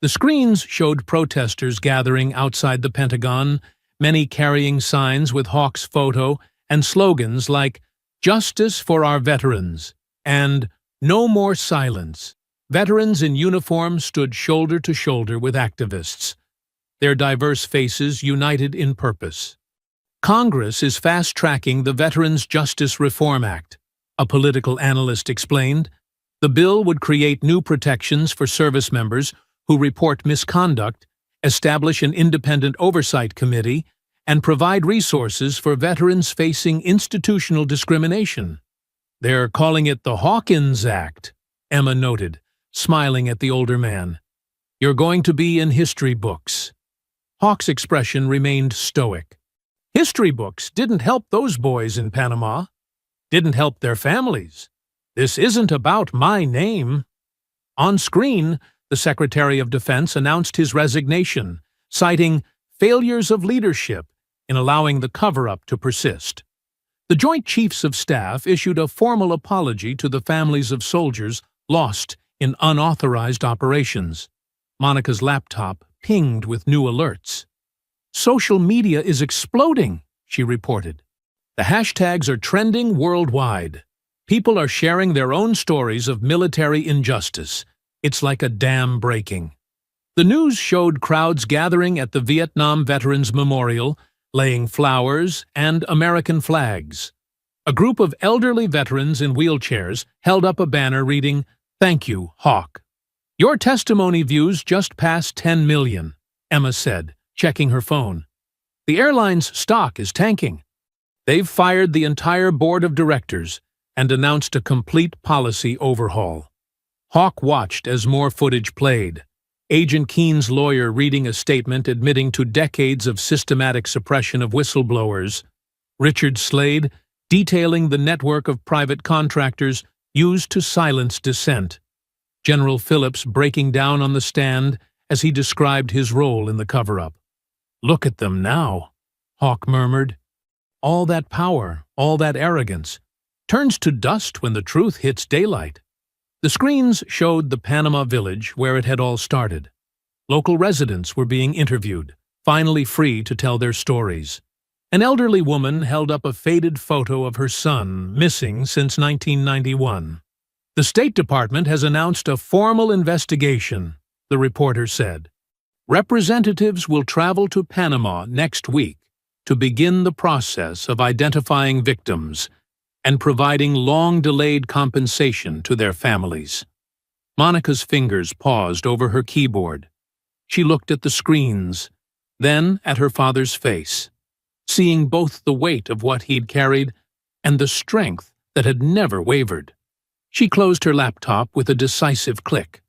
The screens showed protesters gathering outside the Pentagon, many carrying signs with Hawk's photo and slogans like "Justice for our veterans" and "No more silence." Veterans in uniform stood shoulder to shoulder with activists, their diverse faces united in purpose. Congress is fast-tracking the Veterans Justice Reform Act, a political analyst explained. The bill would create new protections for service members who report misconduct, establish an independent oversight committee, and provide resources for veterans facing institutional discrimination. They're calling it the Hawkins Act, Emma noted, smiling at the older man. You're going to be in history books. Hawk's expression remained stoic. History books didn't help those boys in Panama. Didn't help their families. This isn't about my name. On screen, the Secretary of Defense announced his resignation, citing failures of leadership in allowing the cover-up to persist. The Joint Chiefs of Staff issued a formal apology to the families of soldiers lost in unauthorized operations. Monica's laptop pinged with new alerts. Social media is exploding, she reported. The hashtags are trending worldwide. People are sharing their own stories of military injustice. It's like a dam breaking. The news showed crowds gathering at the Vietnam Veterans Memorial, laying flowers and American flags. A group of elderly veterans in wheelchairs held up a banner reading, "Thank you, Hawk." Your testimony views just passed 10 million, Emma said, checking her phone. The airline's stock is tanking. They've fired the entire board of directors and announced a complete policy overhaul. Hawk watched as more footage played. Agent Keene's lawyer reading a statement admitting to decades of systematic suppression of whistleblowers. Richard Slade detailing the network of private contractors used to silence dissent. General Phillips breaking down on the stand as he described his role in the cover-up. Look at them now, Hawk murmured. All that power, all that arrogance, turns to dust when the truth hits daylight. The screens showed the Panama village where it had all started. Local residents were being interviewed, finally free to tell their stories. An elderly woman held up a faded photo of her son, missing since 1991. The State Department has announced a formal investigation, the reporter said. Representatives will travel to Panama next week to begin the process of identifying victims and providing long-delayed compensation to their families. Monica's fingers paused over her keyboard. She looked at the screens, then at her father's face, seeing both the weight of what he'd carried and the strength that had never wavered. She closed her laptop with a decisive click.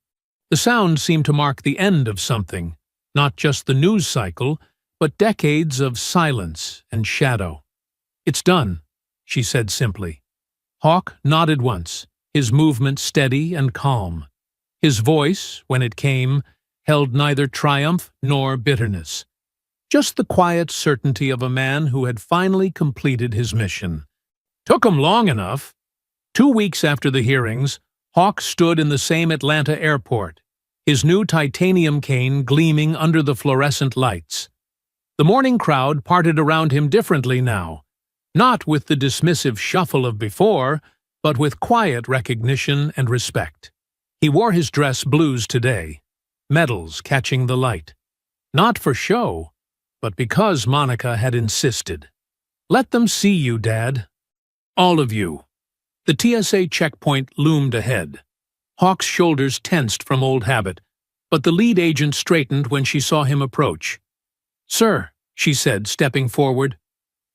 The sound seemed to mark the end of something, not just the news cycle, but decades of silence and shadow. "It's done," she said simply. Hawk nodded once, his movement steady and calm. His voice, when it came, held neither triumph nor bitterness. Just the quiet certainty of a man who had finally completed his mission. Took him long enough. 2 weeks after the hearings, Hawk stood in the same Atlanta airport, his new titanium cane gleaming under the fluorescent lights. The morning crowd parted around him differently now, not with the dismissive shuffle of before, but with quiet recognition and respect. He wore his dress blues today, medals catching the light. Not for show, but because Monica had insisted. "Let them see you, Dad. All of you." The TSA checkpoint loomed ahead. Hawk's shoulders tensed from old habit, but the lead agent straightened when she saw him approach. "Sir," she said, stepping forward,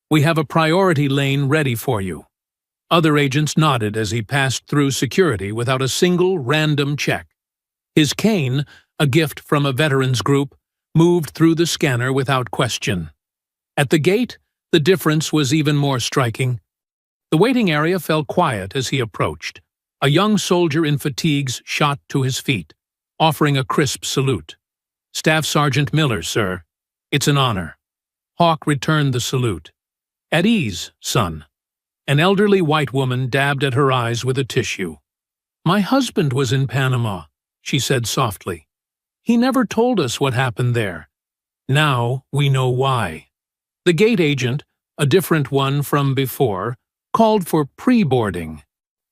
"we have a priority lane ready for you." Other agents nodded as he passed through security without a single random check. His cane, a gift from a veterans group, moved through the scanner without question. At the gate, the difference was even more striking. The waiting area fell quiet as he approached. A young soldier in fatigues shot to his feet, offering a crisp salute. "Staff Sergeant Miller, sir. It's an honor." Hawk returned the salute. "At ease, son." An elderly white woman dabbed at her eyes with a tissue. "My husband was in Panama," she said softly. "He never told us what happened there. Now we know why." The gate agent, a different one from before, called for pre-boarding.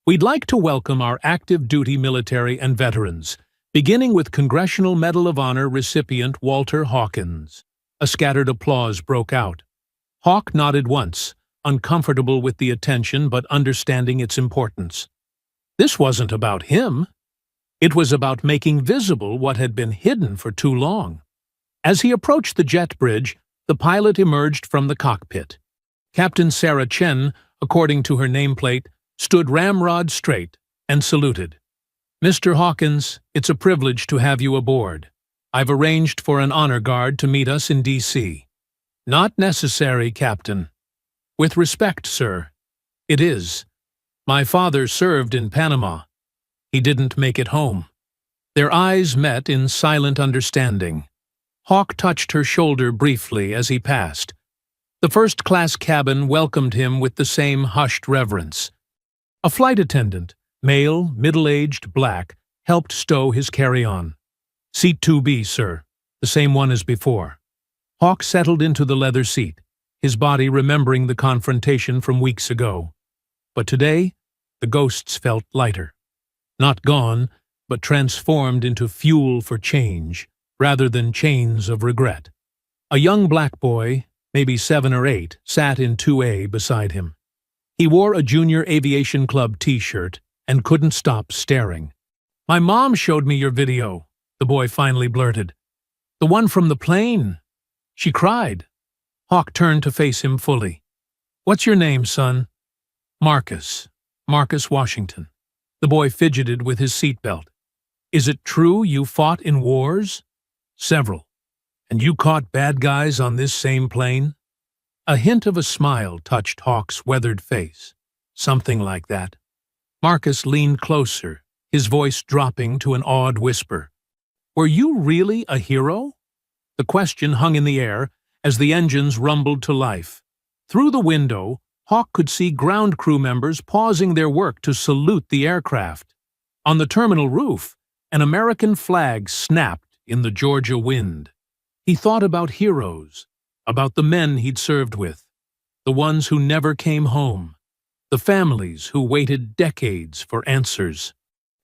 "We'd like to welcome our active duty military and veterans, beginning with Congressional Medal of Honor recipient Walter Hawkins." A scattered applause broke out. Hawk nodded once, uncomfortable with the attention but understanding its importance. This wasn't about him. It was about making visible what had been hidden for too long. As he approached the jet bridge, the pilot emerged from the cockpit. Captain Sarah Chen, according to her nameplate, stood ramrod straight and saluted. "Mr. Hawkins, it's a privilege to have you aboard. I've arranged for an honor guard to meet us in D.C. "Not necessary, Captain." "With respect, sir." "It is. My father served in Panama. He didn't make it home." Their eyes met in silent understanding. Hawk touched her shoulder briefly as he passed. The first-class cabin welcomed him with the same hushed reverence. A flight attendant, male, middle-aged, black, helped stow his carry-on. "Seat 2B, sir. The same one as before." Hawk settled into the leather seat, his body remembering the confrontation from weeks ago. But today, the ghosts felt lighter. Not gone, but transformed into fuel for change, rather than chains of regret. A young black boy, maybe 7 or 8, sat in 2A beside him. He wore a Junior Aviation Club t-shirt and couldn't stop staring. "My mom showed me your video," the boy finally blurted. "The one from the plane." She cried. Hawk turned to face him fully. "What's your name, son?" "Marcus. Marcus Washington." The boy fidgeted with his seatbelt. "Is it true you fought in wars?" "Several. And you caught bad guys on this same plane?" A hint of a smile touched Hawk's weathered face. "Something like that." Marcus leaned closer, his voice dropping to an awed whisper. "Were you really a hero?" The question hung in the air as the engines rumbled to life. Through the window, Hawk could see ground crew members pausing their work to salute the aircraft. On the terminal roof, an American flag snapped in the Georgia wind. He thought about heroes, about the men he'd served with, the ones who never came home, the families who waited decades for answers.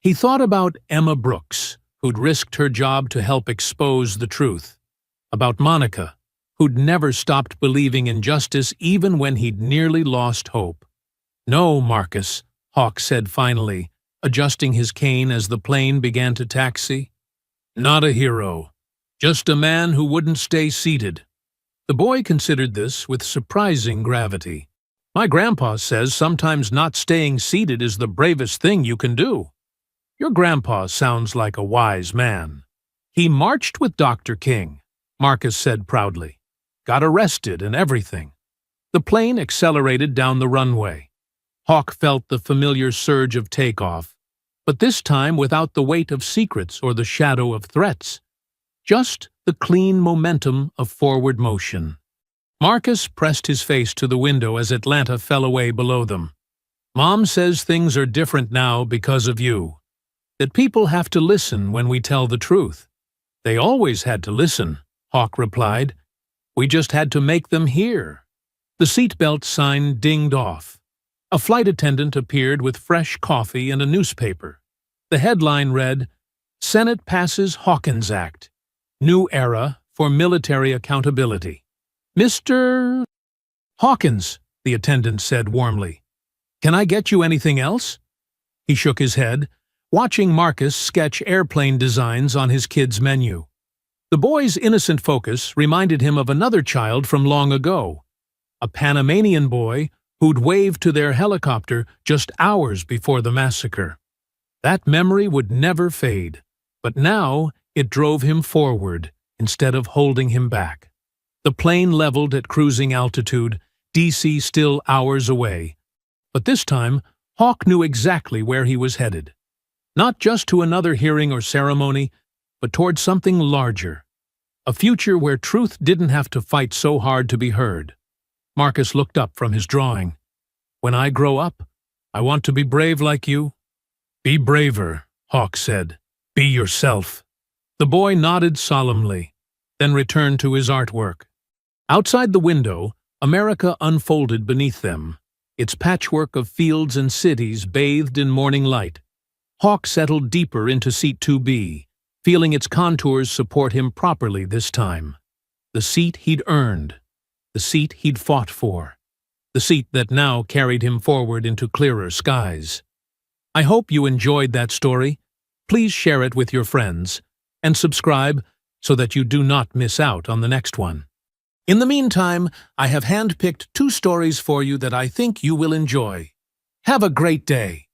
He thought about Emma Brooks, who'd risked her job to help expose the truth, about Monica, who'd never stopped believing in justice even when he'd nearly lost hope. "No, Marcus," Hawk said finally, adjusting his cane as the plane began to taxi. "Not a hero. Just a man who wouldn't stay seated." The boy considered this with surprising gravity. My grandpa says sometimes not staying seated is the bravest thing you can do. Your grandpa sounds like a wise man. He marched with Dr. King, Marcus said proudly. Got arrested and everything. The plane accelerated down the runway. Hawk felt the familiar surge of takeoff, but this time without the weight of secrets or the shadow of threats. Just the clean momentum of forward motion. Marcus pressed his face to the window as Atlanta fell away below them. Mom says things are different now because of you. That people have to listen when we tell the truth. They always had to listen, Hawk replied. We just had to make them hear. The seatbelt sign dinged off. A flight attendant appeared with fresh coffee and a newspaper. The headline read, Senate passes Hawkins Act. New era for military accountability. Mr. Hawkins, the attendant said warmly. Can I get you anything else? He shook his head, watching Marcus sketch airplane designs on his kid's menu. The boy's innocent focus reminded him of another child from long ago, a Panamanian boy who'd waved to their helicopter just hours before the massacre. That memory would never fade, but now it drove him forward instead of holding him back. The plane leveled at cruising altitude, DC still hours away. But this time, Hawk knew exactly where he was headed. Not just to another hearing or ceremony, but toward something larger. A future where truth didn't have to fight so hard to be heard. Marcus looked up from his drawing. When I grow up, I want to be brave like you. Be braver, Hawk said. Be yourself. The boy nodded solemnly, then returned to his artwork. Outside the window, America unfolded beneath them, its patchwork of fields and cities bathed in morning light. Hawk settled deeper into seat 2B, feeling its contours support him properly this time. The seat he'd earned, the seat he'd fought for, the seat that now carried him forward into clearer skies. I hope you enjoyed that story. Please share it with your friends, and subscribe so that you do not miss out on the next one. In the meantime, I have handpicked 2 stories for you that I think you will enjoy. Have a great day.